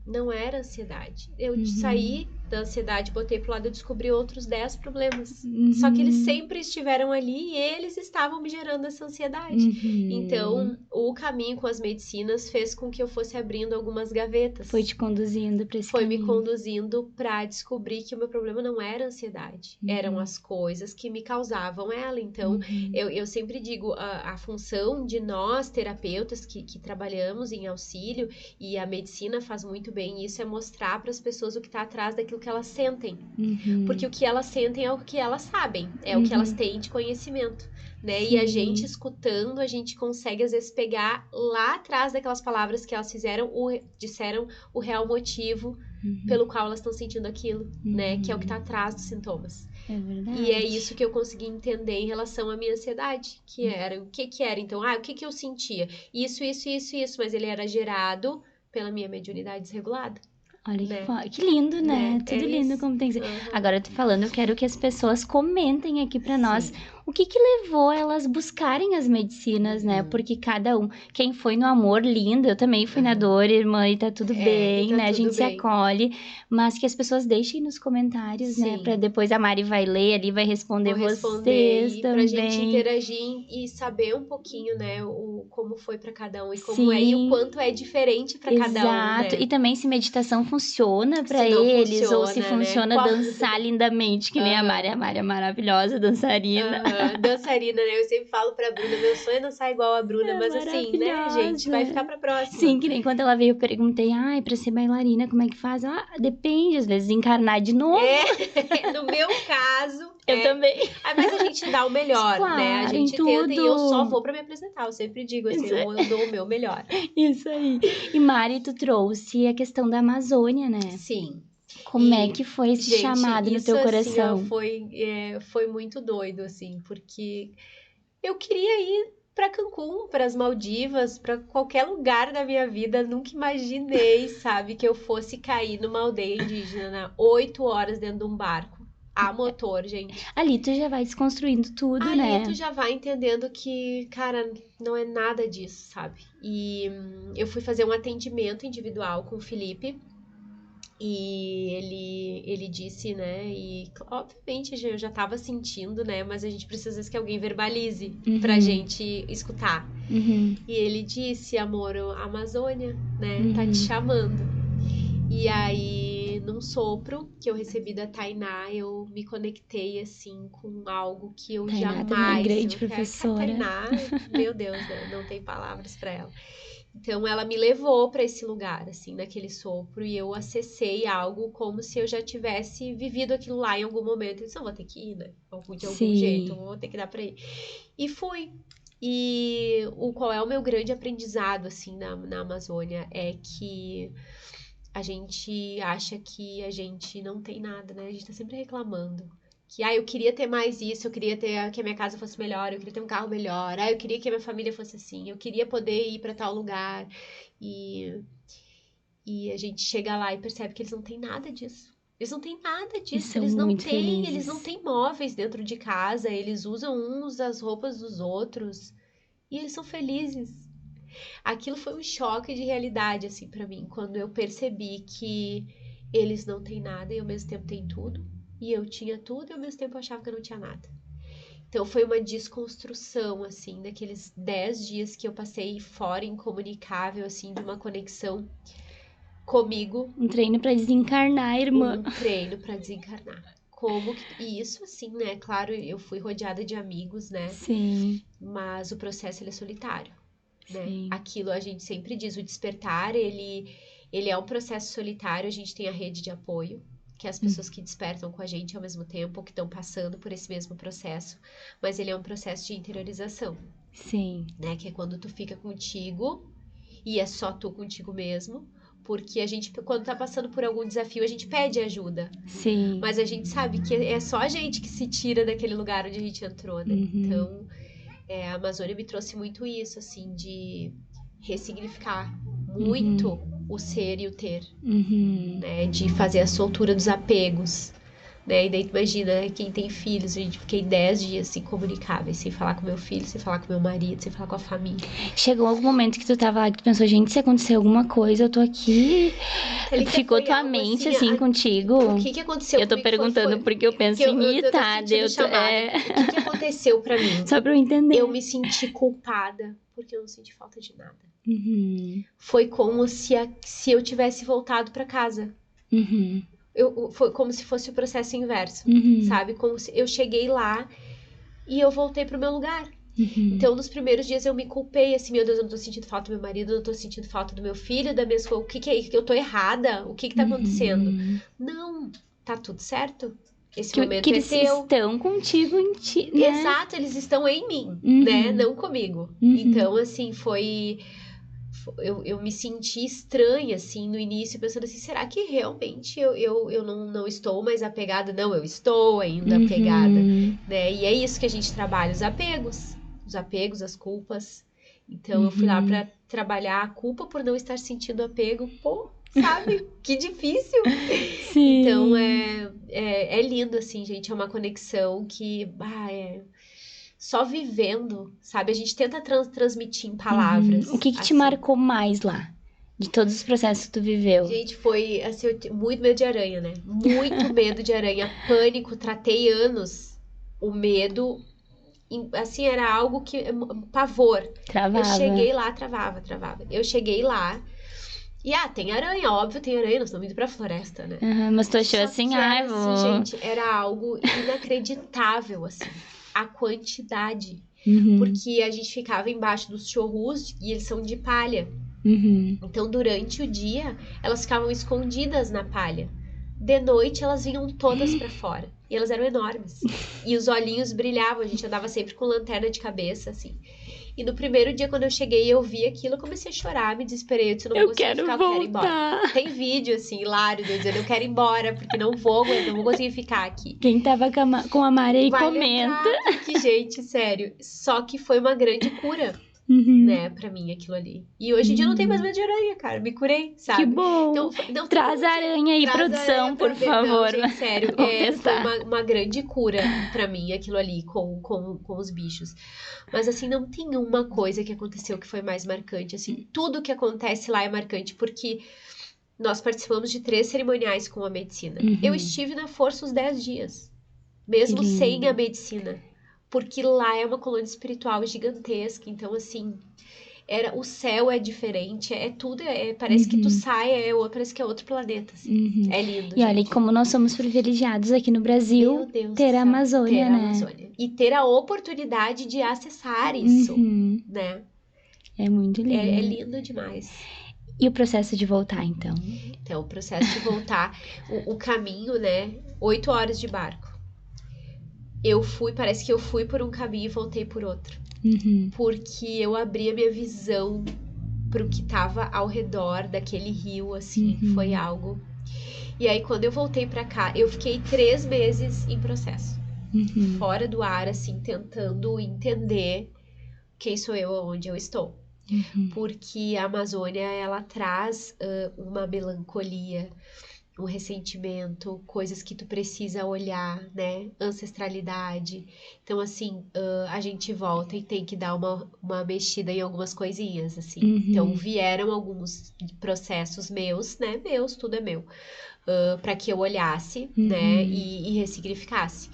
não era ansiedade. Eu saí da ansiedade, botei pro lado e descobri outros 10 problemas. Só que eles sempre estiveram ali e eles estavam me gerando essa ansiedade. Então, o caminho com as medicinas fez com que eu fosse abrindo algumas gavetas. Foi te conduzindo para esse caminho. Foi me conduzindo para descobrir que o meu problema não era ansiedade. Eram as coisas que me causavam ela. Então, eu sempre digo, a função de nós, terapeutas que trabalhamos em auxílio, e a medicina faz muito bem isso, é mostrar para as pessoas o que está atrás daquilo que elas sentem. Porque o que elas sentem é o que elas sabem, é o que elas têm de conhecimento, né? E a gente escutando, a gente consegue às vezes pegar lá atrás daquelas palavras que elas disseram o real motivo pelo qual elas estão sentindo aquilo, né? Que é o que está atrás dos sintomas. É verdade. E é isso que eu consegui entender em relação à minha ansiedade, que era, o que era? Então, o que eu sentia? Isso, mas ele era gerado pela minha mediunidade desregulada. Olha que lindo, né? Tudo lindo como tem que ser. Agora eu tô falando, eu quero que as pessoas comentem aqui pra nós o que levou elas buscarem as medicinas, né? Porque cada um, quem foi no amor, lindo, eu também fui na dor, irmã, e tá tudo bem, né? A gente se acolhe, mas que as pessoas deixem nos comentários, né? Pra depois a Mari vai ler ali, vai responder vocês e também. Pra gente interagir e saber um pouquinho, né? Como foi pra cada um e como é e o quanto é diferente pra cada um, né? Exato, e também se meditação funciona pra eles, ou se funciona, né? Dançar lindamente, que nem a Mari é maravilhosa, dançarina. Dançarina, né? Eu sempre falo pra Bruna, meu sonho é dançar igual a Bruna, mas assim, né, gente, vai ficar pra próxima. Sim, que nem quando ela veio, eu perguntei, pra ser bailarina, como é que faz? Depende, às vezes encarnar de novo. No meu caso... Eu também. Mas a gente dá o melhor, né? A gente tenta e eu só vou pra me apresentar, eu sempre digo assim, eu dou o meu melhor. Isso aí. E Mari, tu trouxe a questão da Amazônia, né? Sim. Como é que foi esse chamado no teu coração? Assim, foi muito doido, assim, porque eu queria ir para Cancún, para as Maldivas, para qualquer lugar da minha vida. Nunca imaginei, sabe, que eu fosse cair numa aldeia indígena 8 horas dentro de um barco. A motor, gente. Ali tu já vai desconstruindo tudo, né? Ali tu já vai entendendo que, cara, não é nada disso, sabe? E eu fui fazer um atendimento individual com o Felipe. E ele disse, né, e obviamente eu já tava sentindo, né, mas a gente precisa às vezes que alguém verbalize pra gente escutar. E ele disse, amor, a Amazônia, né, tá te chamando. E aí, num sopro que eu recebi da Tainá, eu me conectei, assim, com algo que eu Tainá jamais... Tainá, grande professora. Tainá, meu Deus, né, não tem palavras pra ela. Então, ela me levou para esse lugar, assim, naquele sopro, e eu acessei algo como se eu já tivesse vivido aquilo lá em algum momento. Eu disse, não, vou ter que ir, né? De algum jeito, vou ter que dar pra ir. E fui. E qual é o meu grande aprendizado, assim, na Amazônia, é que a gente acha que a gente não tem nada, né? A gente tá sempre reclamando. Que, eu queria ter mais isso, eu queria ter que a minha casa fosse melhor, eu queria ter um carro melhor, eu queria que a minha família fosse assim, eu queria poder ir para tal lugar. E a gente chega lá e percebe que eles não têm nada disso. Eles não têm nada disso, eles não têm móveis dentro de casa, eles usam uns as roupas dos outros e eles são felizes. Aquilo foi um choque de realidade, assim, para mim, quando eu percebi que eles não têm nada e ao mesmo tempo têm tudo. E eu tinha tudo e ao mesmo tempo eu achava que eu não tinha nada. Então foi uma desconstrução, assim, daqueles 10 dias que eu passei fora, incomunicável, assim, de uma conexão comigo. Um treino pra desencarnar, irmã. Um treino pra desencarnar. E isso, assim, né? Claro, eu fui rodeada de amigos, né? Sim. Mas o processo, ele é solitário, né? Sim. Aquilo a gente sempre diz, o despertar, ele é um processo solitário, a gente tem a rede de apoio, que é as pessoas que despertam com a gente ao mesmo tempo, que estão passando por esse mesmo processo, mas ele é um processo de interiorização. Sim. Né? Que é quando tu fica contigo e é só tu contigo mesmo, porque a gente, quando tá passando por algum desafio, a gente pede ajuda. Sim. Mas a gente sabe que é só a gente que se tira daquele lugar onde a gente entrou, né? Então, a Amazônia me trouxe muito isso, assim, de ressignificar muito o ser e o ter, né? De fazer a soltura dos apegos, né? E daí tu imagina, quem tem filhos, a gente fiquei 10 dias incomunicáveis, sem falar com meu filho, sem falar com meu marido, sem falar com a família. Chegou algum momento que tu tava lá, que tu pensou, gente, se acontecer alguma coisa, eu tô aqui. Thalita, Ficou foi tua algo mente, assim, assim, contigo? O que aconteceu Eu tô comigo perguntando porque eu penso que em ir, eu tô tá? sentindo chamada. O que aconteceu pra mim? Só pra eu entender. Eu me senti culpada porque eu não senti falta de nada. Uhum. Foi como se eu tivesse voltado pra casa. Uhum. Foi como se fosse o processo inverso, Uhum. sabe? Como se eu cheguei lá e eu voltei pro meu lugar. Uhum. Então, nos primeiros dias eu me culpei, assim, meu Deus, eu não tô sentindo falta do meu marido, eu não tô sentindo falta do meu filho, da minha escola. O que é? Eu tô errada? O que tá acontecendo? Não, tá tudo certo. Esse momento que é eles teu. estão contigo em ti, né? Exato, eles estão em mim, né? Não comigo. Então, assim, eu me senti estranha, assim, no início, pensando assim, será que realmente eu não estou mais apegada? Não, eu estou ainda apegada, né? E é isso que a gente trabalha, os apegos, as culpas. Então, eu fui lá pra trabalhar a culpa por não estar sentindo apego. Pô, sabe? Que difícil! Sim. Então, é lindo, assim, gente, é uma conexão que, só vivendo, sabe? A gente tenta transmitir em palavras. O que te assim. marcou mais lá? De todos os processos que tu viveu? Gente, foi assim, muito medo de aranha, né? Muito medo de aranha, pânico, tratei anos. O medo, assim, era algo que, pavor. Travava. Eu cheguei lá, travava. Eu cheguei lá e, tem aranha, óbvio, tem aranha, nós estamos indo pra floresta, né? Mas tu achou Só assim, que era, vou... gente, era algo inacreditável, assim, a quantidade. Porque a gente ficava embaixo dos chorros e eles são de palha. Então, durante o dia, elas ficavam escondidas na palha. De noite, elas vinham todas pra fora. E elas eram enormes. E os olhinhos brilhavam. A gente andava sempre com lanterna de cabeça, assim. E no primeiro dia, quando eu cheguei e eu vi aquilo, eu comecei a chorar, me desesperei. Eu disse, eu não vou conseguir ficar, eu quero ir embora. Tem vídeo, assim, hilário, de eu dizendo, eu quero ir embora, porque não vou conseguir ficar aqui. Quem tava com a Mari aí vai comenta. Lembrar, porque, gente, sério. Só que foi uma grande cura. Né, pra mim, aquilo ali. E hoje em dia eu não tenho mais medo de aranha, cara. Me curei, sabe? Que bom. Então, traz a aranha aí, produção, por favor. Não, gente, sério. Foi uma grande cura pra mim, aquilo ali, com os bichos. Mas, assim, não tem uma coisa que aconteceu que foi mais marcante. Assim, tudo que acontece lá é marcante, porque nós participamos de 3 cerimoniais com a medicina. Eu estive na força os 10 dias. Mesmo sem a medicina. Porque lá é uma colônia espiritual gigantesca. Então, assim, o céu é diferente. É tudo, parece que tu sai, parece que é outro planeta, assim. É lindo, E olha, como nós somos privilegiados aqui no Brasil, meu Deus ter a Amazônia, ter né? a Amazônia. E ter a oportunidade de acessar isso, né? É muito lindo. É lindo demais. E o processo de voltar, então? Então, o processo de voltar, o caminho, né? 8 horas de barco. Parece que eu fui por um caminho e voltei por outro. Porque eu abri a minha visão pro que tava ao redor daquele rio, assim, foi algo. E aí, quando eu voltei pra cá, eu fiquei 3 meses em processo. Fora do ar, assim, tentando entender quem sou eu, onde eu estou. Porque a Amazônia, ela traz uma melancolia, um ressentimento, coisas que tu precisa olhar, né? Ancestralidade. Então, assim, a gente volta e tem que dar uma mexida em algumas coisinhas, assim. Então, vieram alguns processos meus, né? Meus, tudo é meu. Para que eu olhasse, né? E ressignificasse.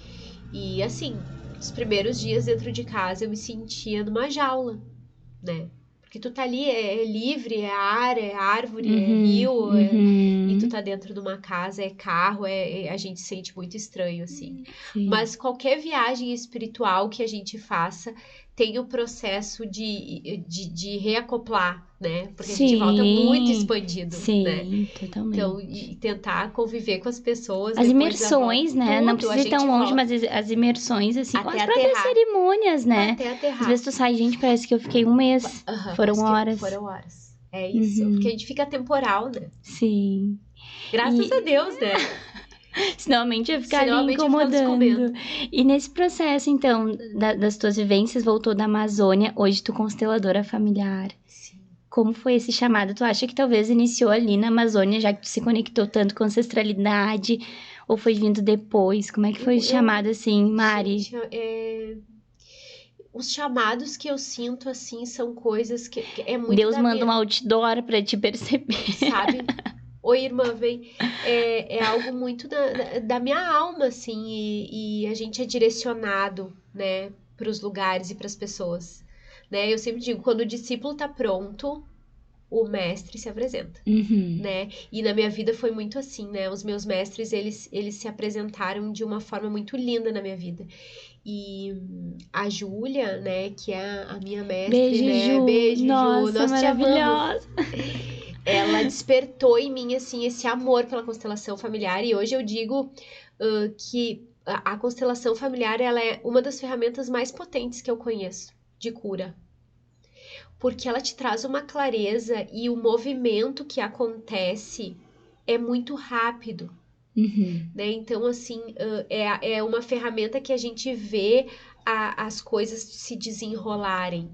E, assim, os primeiros dias dentro de casa, eu me sentia numa jaula, né? Porque tu tá ali, é livre, é ar, é árvore, é rio, e tu tá dentro de uma casa, é carro, a gente sente muito estranho, assim. Mas qualquer viagem espiritual que a gente faça tem o processo de reacoplar, né? Porque a gente volta muito expandido, né? Totalmente. Então, e tentar conviver com as pessoas. As imersões, né? Não precisa ir tão longe, mas as imersões, assim, com as próprias cerimônias, né? Até aterrar. Às vezes tu sai, gente, parece que eu fiquei 1 mês. Foram horas. Foram horas. É isso. Porque a gente fica temporal, né? Sim. Graças a Deus, né? Senão a mente ia ficar ali incomodando. E nesse processo, então, das tuas vivências, voltou da Amazônia, hoje tu consteladora familiar. Sim. Como foi esse chamado? Tu acha que talvez iniciou ali na Amazônia, já que tu se conectou tanto com ancestralidade? Ou foi vindo depois? Como é que foi chamado assim, Mari? Gente, os chamados que eu sinto, assim, são coisas que é muito Deus da manda minha, um outdoor pra te perceber. sabe? Oi, irmã, vem. É algo muito da minha alma, assim, e a gente é direcionado, né, para os lugares e para as pessoas, né? Eu sempre digo, quando o discípulo tá pronto, o mestre se apresenta. Uhum. Né? E na minha vida foi muito assim, né? Os meus mestres, eles se apresentaram de uma forma muito linda na minha vida. E a Júlia, né, que é a minha mestre, Beijo, né? Ju. Beijo, Ju. Nossa, Nós te amamos. maravilhosa. Ela despertou em mim, assim, esse amor pela constelação familiar. E hoje eu digo que a constelação familiar, ela é uma das ferramentas mais potentes que eu conheço de cura. Porque ela te traz uma clareza e o movimento que acontece é muito rápido, Uhum. né? Então, assim, é uma ferramenta que a gente vê as coisas se desenrolarem.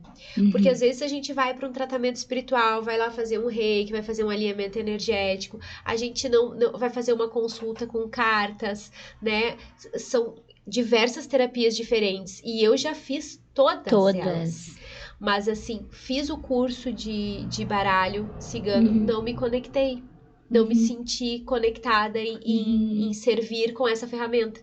Porque às vezes a gente vai para um tratamento espiritual, vai lá fazer um reiki, vai fazer um alinhamento energético, a gente não vai fazer uma consulta com cartas, né? São diversas terapias diferentes. E eu já fiz todas elas. Mas assim, fiz o curso de baralho cigano, não me conectei. Não me senti conectada em servir com essa ferramenta.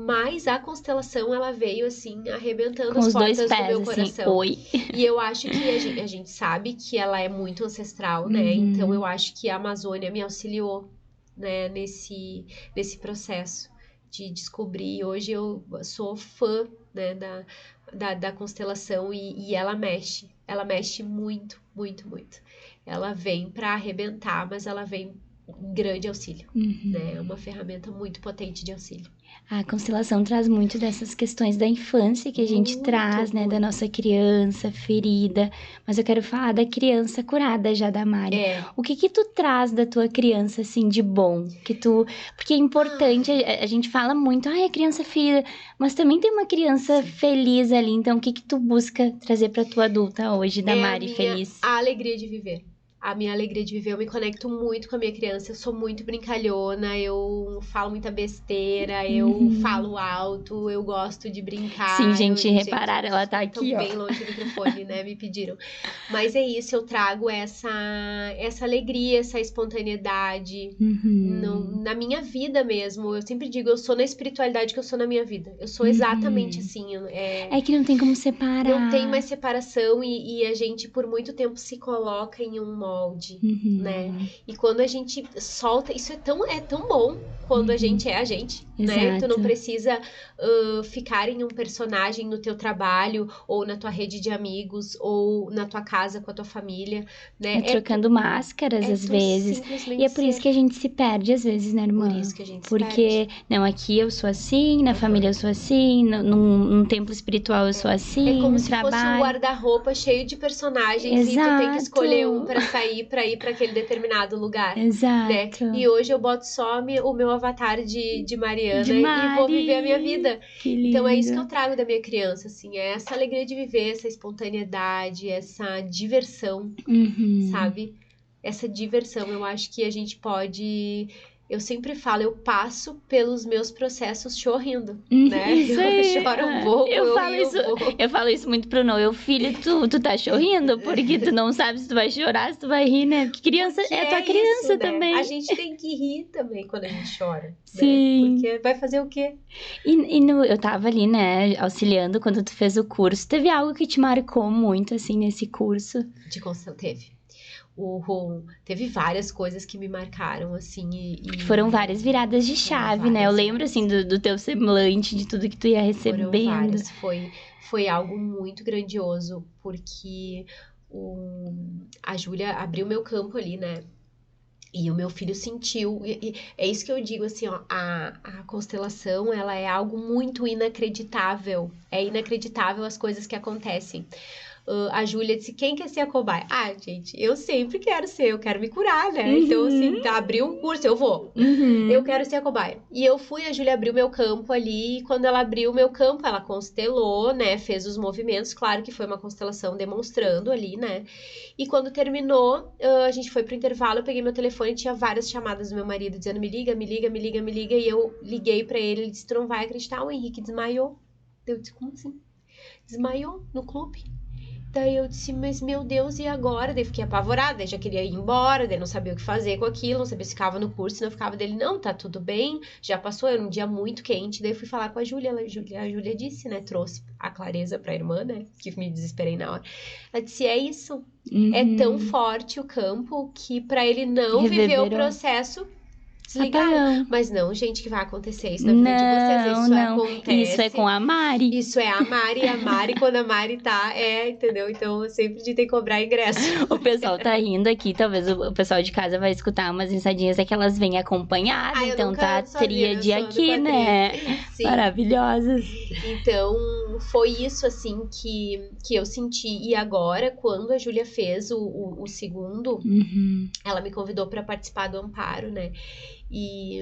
Mas a constelação, ela veio assim, arrebentando com as os portas dois pés, do meu assim, coração. oi. E eu acho que a gente sabe que ela é muito ancestral, né? Então eu acho que a Amazônia me auxiliou, né, nesse processo de descobrir. Hoje eu sou fã, né, da constelação e ela mexe muito, muito, muito. Ela vem para arrebentar, mas ela vem em grande auxílio, né? É uma ferramenta muito potente de auxílio. A constelação traz muito dessas questões da infância que a gente Muito, traz, né? Da muito. nossa criança ferida. Mas eu quero falar da criança curada já da Mari. O que tu traz da tua criança, assim, de bom? Porque é importante, a gente fala muito, a criança ferida. Mas também tem uma criança feliz ali. Então, o que tu busca trazer pra tua adulta hoje, da Mari feliz? A alegria de viver. A minha alegria de viver, eu me conecto muito com a minha criança, eu sou muito brincalhona, eu falo muita besteira, eu falo alto, eu gosto de brincar. Sim, gente, repararam, ela tá aqui, ó. Tô bem longe do microfone, né, me pediram. Mas é isso, eu trago essa alegria, essa espontaneidade na minha vida mesmo. Eu sempre digo, eu sou na espiritualidade que eu sou na minha vida. Eu sou exatamente assim. É que não tem como separar. Não tem mais separação e a gente por muito tempo se coloca em um molde, né? E quando a gente solta, isso é tão bom quando a gente é a gente, né? Tu não precisa ficar em um personagem no teu trabalho ou na tua rede de amigos ou na tua casa com a tua família, né? Trocando máscaras às vezes. E é por isso que a gente se perde às vezes, né, irmã? Por isso que a gente se perde. Porque, não, aqui eu sou assim, na família eu sou assim, num templo espiritual eu sou assim, é como no se trabalho. fosse um guarda-roupa cheio de personagens e tu tem que escolher um pra sair, pra ir pra aquele determinado lugar. Né? E hoje eu boto só o meu avatar de Mariana e vou viver a minha vida. Então é isso que eu trago da minha criança, assim, é essa alegria de viver, essa espontaneidade, essa diversão, sabe? Essa diversão, eu acho que a gente pode... Eu sempre falo, eu passo pelos meus processos sorrindo, né? Isso aí. Eu choro um pouco, eu falo isso muito pro Noel. Filho, tu tá sorrindo? Porque tu não sabe se tu vai chorar, se tu vai rir, né? Porque criança é tua criança isso, também. Né? A gente tem que rir também quando a gente chora. Sim. Né? Porque vai fazer o quê? Eu tava ali, né, auxiliando quando tu fez o curso. Teve algo que te marcou muito, assim, nesse curso? De constelação, teve. Teve várias coisas que me marcaram, assim, Porque foram várias viradas de chave, né? Eu lembro, assim, do teu semblante, de tudo que tu ia recebendo. Foram várias. Foi algo muito grandioso, porque a Júlia abriu meu campo ali, né? E o meu filho sentiu, e é isso que eu digo, assim, ó, a constelação, ela é algo muito inacreditável. É inacreditável as coisas que acontecem. A Júlia disse, quem quer ser a cobaia? Ah, gente, eu sempre quero ser, eu quero me curar, né? Então, assim, abriu um curso, eu vou. Eu quero ser a cobaia. E eu fui, a Júlia abriu meu campo ali, e quando ela abriu o meu campo, ela constelou, né? Fez os movimentos, claro que foi uma constelação demonstrando ali, né? E quando terminou, a gente foi pro intervalo, eu peguei meu telefone e tinha várias chamadas do meu marido, dizendo, me liga, me liga, me liga, me liga. E eu liguei pra ele disse, tu não vai acreditar, o Henrique desmaiou. Eu disse, como assim? Desmaiou no clube. Daí eu disse, mas meu Deus, e agora? Daí fiquei apavorada, daí já queria ir embora, daí não sabia o que fazer com aquilo, não sabia se ficava no curso, se não ficava dele, não, tá tudo bem, já passou, era um dia muito quente, daí eu fui falar com a Júlia, a Júlia disse, né, trouxe a clareza pra irmã, né, que me desesperei na hora. Ela disse, é isso, é tão forte o campo que pra ele não viver o processo... desligaram. Mas não, gente, que vai acontecer isso na vida de vocês. Isso acontece. Isso é com a Mari. Isso é a Mari, quando a Mari tá, entendeu? Então, eu sempre tem que cobrar ingresso. O pessoal tá rindo aqui, talvez o pessoal de casa vai escutar umas risadinhas, é que elas vêm acompanhadas, então tá a tríade aqui, né? Sim. Maravilhosas. Então, foi isso, assim, que eu senti. E agora, quando a Júlia fez o segundo, ela me convidou pra participar do Amparo, né? E...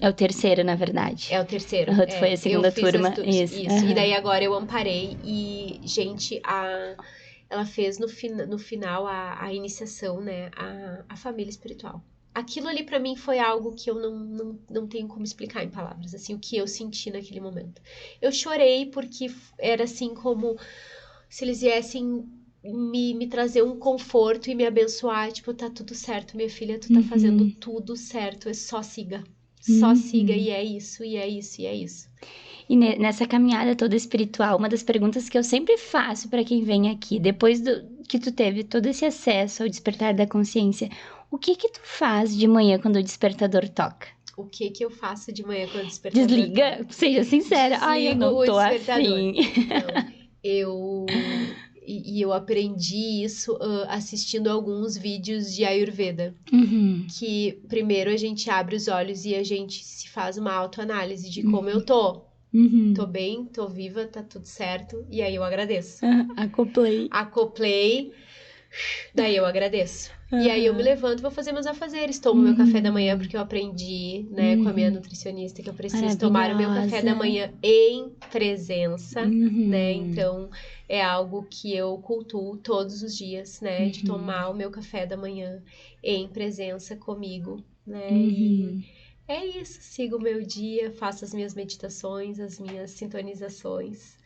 é o terceiro, na verdade. É o terceiro. Foi a segunda turma. Isso. E daí agora eu amparei. E, gente, ela fez no final a iniciação, né? A família espiritual. Aquilo ali pra mim foi algo que eu não tenho como explicar em palavras, assim, o que eu senti naquele momento. Eu chorei porque era assim como se eles viessem me trazer um conforto e me abençoar, tipo, tá tudo certo, minha filha, tu tá fazendo tudo certo, é só siga. Só siga, e é isso, e é isso, e é isso. E nessa caminhada toda espiritual, uma das perguntas que eu sempre faço pra quem vem aqui, depois que tu teve todo esse acesso ao despertar da consciência, o que tu faz de manhã quando o despertador toca? O que eu faço de manhã quando o despertador Desliga? Toca? Seja sincera. Ai, eu não tô afim. Não, eu aprendi isso assistindo alguns vídeos de Ayurveda. Que primeiro a gente abre os olhos e a gente se faz uma autoanálise de como eu tô. Tô bem, tô viva, tá tudo certo. E aí eu agradeço. Acoplei. Daí eu agradeço. E aí eu me levanto e vou fazer meus afazeres. Tomo meu café da manhã, porque eu aprendi, né, com a minha nutricionista, que eu preciso tomar o meu café da manhã em presença, né? Então, é algo que eu cultuo todos os dias, né? De tomar o meu café da manhã em presença comigo, né? E é isso. Sigo o meu dia, faço as minhas meditações, as minhas sintonizações,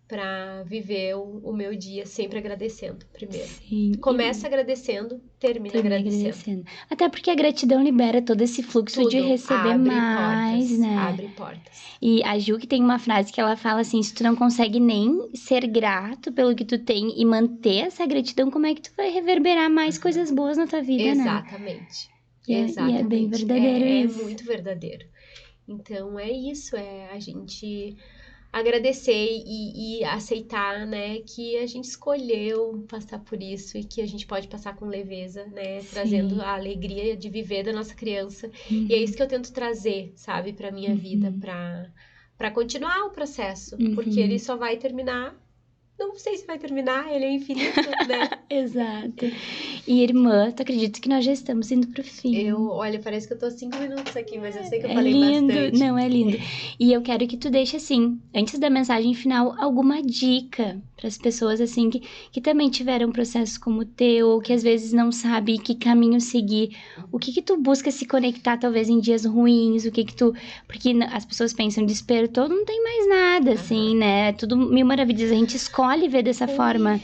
para viver o meu dia sempre agradecendo primeiro. Sim. Começa agradecendo, termina agradecendo. Até porque a gratidão libera todo esse fluxo de receber mais, né? Abre portas. E a Ju que tem uma frase que ela fala assim, se tu não consegue nem ser grato pelo que tu tem e manter essa gratidão, como é que tu vai reverberar mais coisas boas na tua vida, Exatamente. né? Exatamente. E é bem verdadeiro isso. É muito verdadeiro. Então, é isso, a gente... agradecer e aceitar, né, que a gente escolheu passar por isso e que a gente pode passar com leveza, né, trazendo a alegria de viver da nossa criança. E é isso que eu tento trazer, sabe, pra minha vida, pra continuar o processo, porque ele só vai terminar, não sei se vai terminar, ele é infinito, né? Exato. E irmã, tu acredita que nós já estamos indo pro fim? Olha, parece que eu tô 5 minutos aqui, mas eu sei que eu falei bastante. Não, é lindo. E eu quero que tu deixe, assim, antes da mensagem final, alguma dica para as pessoas, assim, que também tiveram um processo como o teu, ou que às vezes não sabe que caminho seguir. O que tu busca se conectar, talvez, em dias ruins? O que tu... Porque as pessoas pensam, despertou, não tem mais nada, assim, né? Tudo mil maravilhas. A gente escolhe ver dessa forma,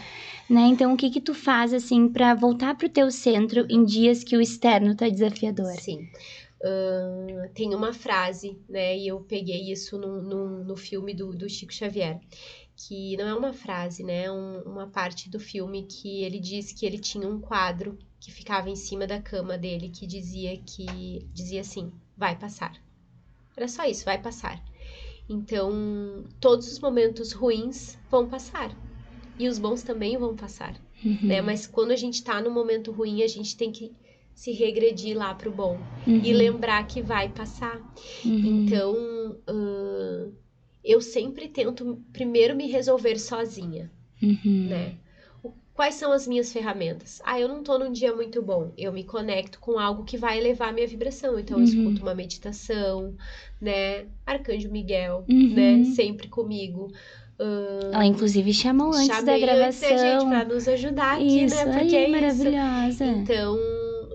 né? Então, o que tu faz, assim, pra voltar pro teu centro em dias que o externo tá desafiador? Sim. Tem uma frase, né? E eu peguei isso no filme do Chico Xavier, que não é uma frase, né? Uma parte do filme que ele diz que ele tinha um quadro que ficava em cima da cama dele que dizia assim, vai passar. Era só isso, vai passar. Então, todos os momentos ruins vão passar. E os bons também vão passar, né? Mas quando a gente tá no momento ruim, a gente tem que se regredir lá pro bom. E lembrar que vai passar. Então, eu sempre tento primeiro me resolver sozinha, né? O Quais são as minhas ferramentas? Eu não tô num dia muito bom. Eu me conecto com algo que vai elevar a minha vibração. Então, eu escuto uma meditação, né? Arcanjo Miguel, né? Sempre comigo. Ela, inclusive, chamou antes da gravação. Antes, né, gente? Pra nos ajudar aqui, isso, né? Porque aí, é maravilhosa. isso. Então,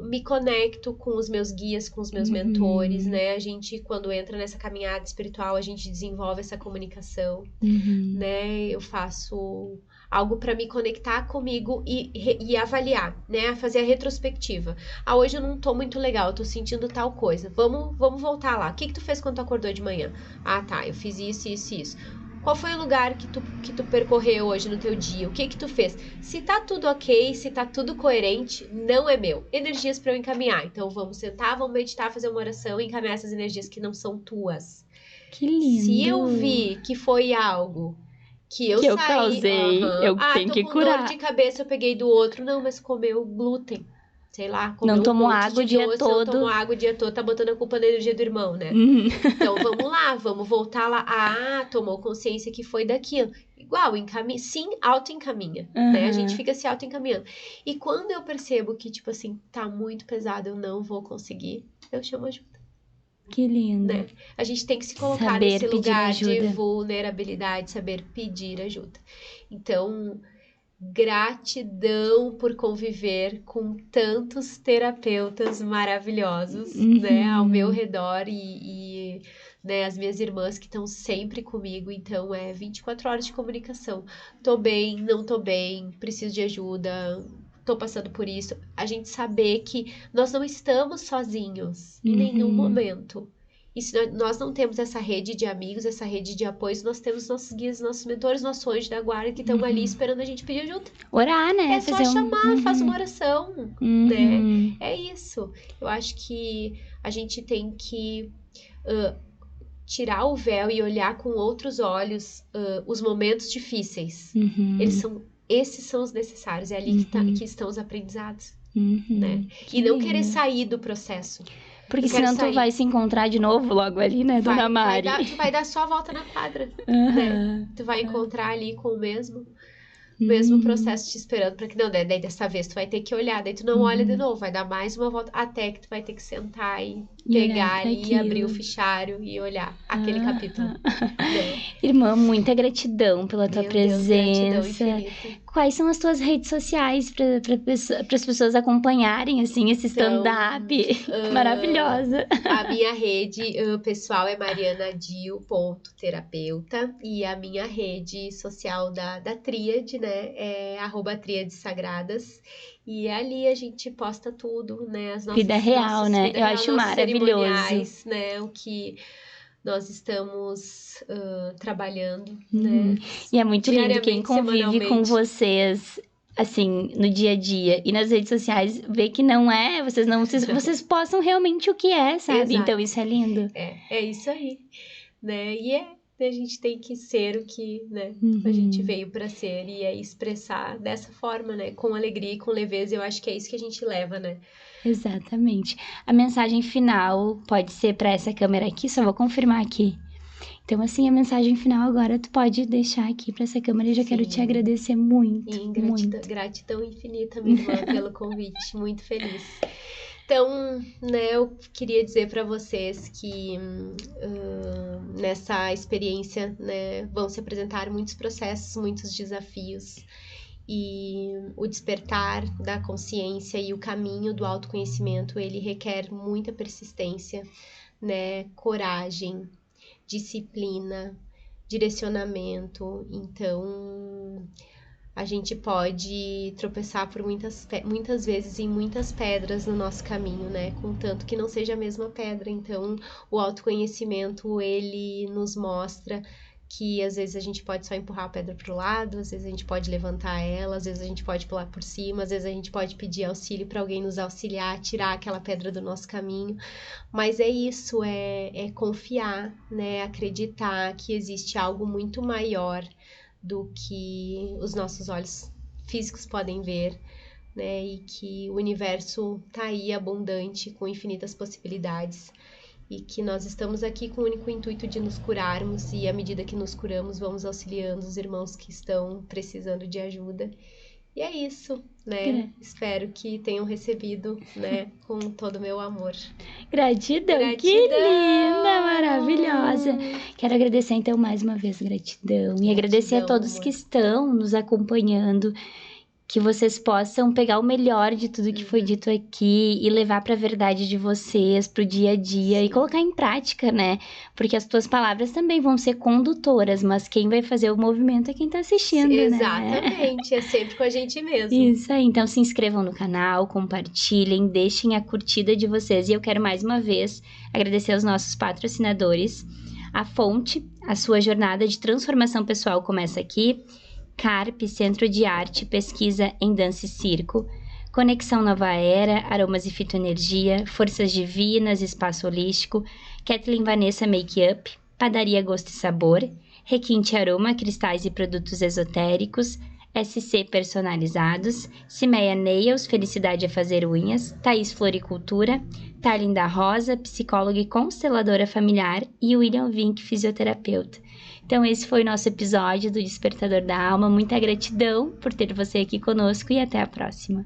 me conecto com os meus guias, com os meus mentores, né? A gente, quando entra nessa caminhada espiritual, a gente desenvolve essa comunicação, né? Eu faço algo para me conectar comigo e avaliar, né? Fazer a retrospectiva. Hoje eu não tô muito legal, eu tô sentindo tal coisa. Vamos voltar lá. O que tu fez quando tu acordou de manhã? Tá, eu fiz isso, isso, isso. Qual foi o lugar que tu percorreu hoje no teu dia? O que tu fez? Se tá tudo ok, se tá tudo coerente, não é meu. Energias para eu encaminhar. Então vamos sentar, vamos meditar, fazer uma oração e encaminhar essas energias que não são tuas. Que lindo. Se eu vi que foi algo que eu saí... causei, eu tenho que curar. Tô com dor de cabeça, eu peguei do outro. Não, mas comeu glúten. Sei lá, comeu não tomo monte água o de dia doce, todo. Não tomou água o dia todo, tá botando a culpa da energia do irmão, né? Então vamos lá, vamos voltar lá. Tomou consciência que foi daquilo. Igual, sim, auto-encaminha, né? A gente fica se auto-encaminhando. E quando eu percebo que, tipo assim, tá muito pesado, eu não vou conseguir, eu chamo ajuda. Que lindo. Né? A gente tem que se colocar nesse lugar de vulnerabilidade, saber pedir ajuda. Então, gratidão por conviver com tantos terapeutas maravilhosos, né, ao meu redor e né, as minhas irmãs que estão sempre comigo. Então, 24 horas de comunicação. Tô bem, não tô bem, preciso de ajuda, tô passando por isso. A gente saber que nós não estamos sozinhos em nenhum momento. E se nós não temos essa rede de amigos, essa rede de apoio, nós temos nossos guias, nossos mentores, nossos anjos da guarda que estão ali esperando a gente pedir ajuda. Orar, né? É só chamar, faz uma oração, né? É isso. Eu acho que a gente tem que tirar o véu e olhar com outros olhos os momentos difíceis. Esses são os necessários, é ali que estão os aprendizados, né? E não querer sair do processo. Porque senão tu vai se encontrar de novo logo ali, né, dona Mari? Tu vai dar só a volta na quadra, né? Tu vai encontrar ali com o mesmo processo te esperando para que não, daí dessa vez tu vai ter que olhar, daí tu não olha de novo, vai dar mais uma volta até que tu vai ter que sentar e pegar ali, abrir o fichário e olhar aquele capítulo. Né? Irmã, muita gratidão pela tua presença. Gratidão infinita. Quais são as tuas redes sociais para as pessoas acompanharem assim esse stand-up maravilhosa? A minha rede pessoal é marianadil.terapeuta e a minha rede social da Tríade, né, é @tríadesagradas. E ali a gente posta tudo, né, as nossas vida real, né? Eu acho maravilhoso, né, o que nós estamos trabalhando, né? E é muito lindo quem convive com vocês, assim, no dia a dia e nas redes sociais, vê que não é, vocês postam realmente o que é, sabe? Exato. Então isso é lindo. É isso aí, né? E a gente tem que ser o que, né, a gente veio para ser e expressar dessa forma, né, com alegria e com leveza. Eu acho que é isso que a gente leva, né? Exatamente. A mensagem final pode ser para essa câmera aqui, só vou confirmar aqui. Então, assim, a mensagem final agora tu pode deixar aqui para essa câmera e já quero te agradecer muito. Gratidão infinita, minha irmã, pelo convite. Muito feliz. Então, né, eu queria dizer para vocês que nessa experiência, né, vão se apresentar muitos processos, muitos desafios. E o despertar da consciência e o caminho do autoconhecimento, ele requer muita persistência, né, coragem, disciplina, direcionamento. Então, a gente pode tropeçar por muitas vezes em muitas pedras no nosso caminho, né? Contanto que não seja a mesma pedra. Então, o autoconhecimento, ele nos mostra que às vezes a gente pode só empurrar a pedra para o lado, às vezes a gente pode levantar ela, às vezes a gente pode pular por cima, às vezes a gente pode pedir auxílio para alguém nos auxiliar, tirar aquela pedra do nosso caminho. Mas é isso, é confiar, né? Acreditar que existe algo muito maior do que os nossos olhos físicos podem ver, né? E que o universo tá aí abundante, com infinitas possibilidades. E que nós estamos aqui com o único intuito de nos curarmos, e à medida que nos curamos, vamos auxiliando os irmãos que estão precisando de ajuda. E é isso, né? Espero que tenham recebido, né, com todo o meu amor. Gratidão, que linda, maravilhosa. Quero agradecer então mais uma vez, gratidão. E agradecer a todos amor. que estão nos acompanhando. Que vocês possam pegar o melhor de tudo que foi dito aqui e levar para a verdade de vocês, pro dia a dia e colocar em prática, né? Porque as tuas palavras também vão ser condutoras, mas quem vai fazer o movimento é quem tá assistindo, né? Exatamente, é sempre com a gente mesmo. Isso aí, então se inscrevam no canal, compartilhem, deixem a curtida de vocês. E eu quero mais uma vez agradecer aos nossos patrocinadores. A Fonte, a sua jornada de transformação pessoal começa aqui. CARP, Centro de Arte, Pesquisa em Dança e Circo, Conexão Nova Era, Aromas e Fitoenergia, Forças Divinas, Espaço Holístico, Kathleen Vanessa Make-up, Padaria Gosto e Sabor, Requinte Aroma, Cristais e Produtos Esotéricos, SC Personalizados, Cimeia Nails, Felicidade é Fazer Unhas, Thaís Floricultura, Thalin da Rosa, psicóloga e consteladora familiar, e William Vink, fisioterapeuta. Então, esse foi o nosso episódio do Despertador da Alma. Muita gratidão por ter você aqui conosco e até a próxima.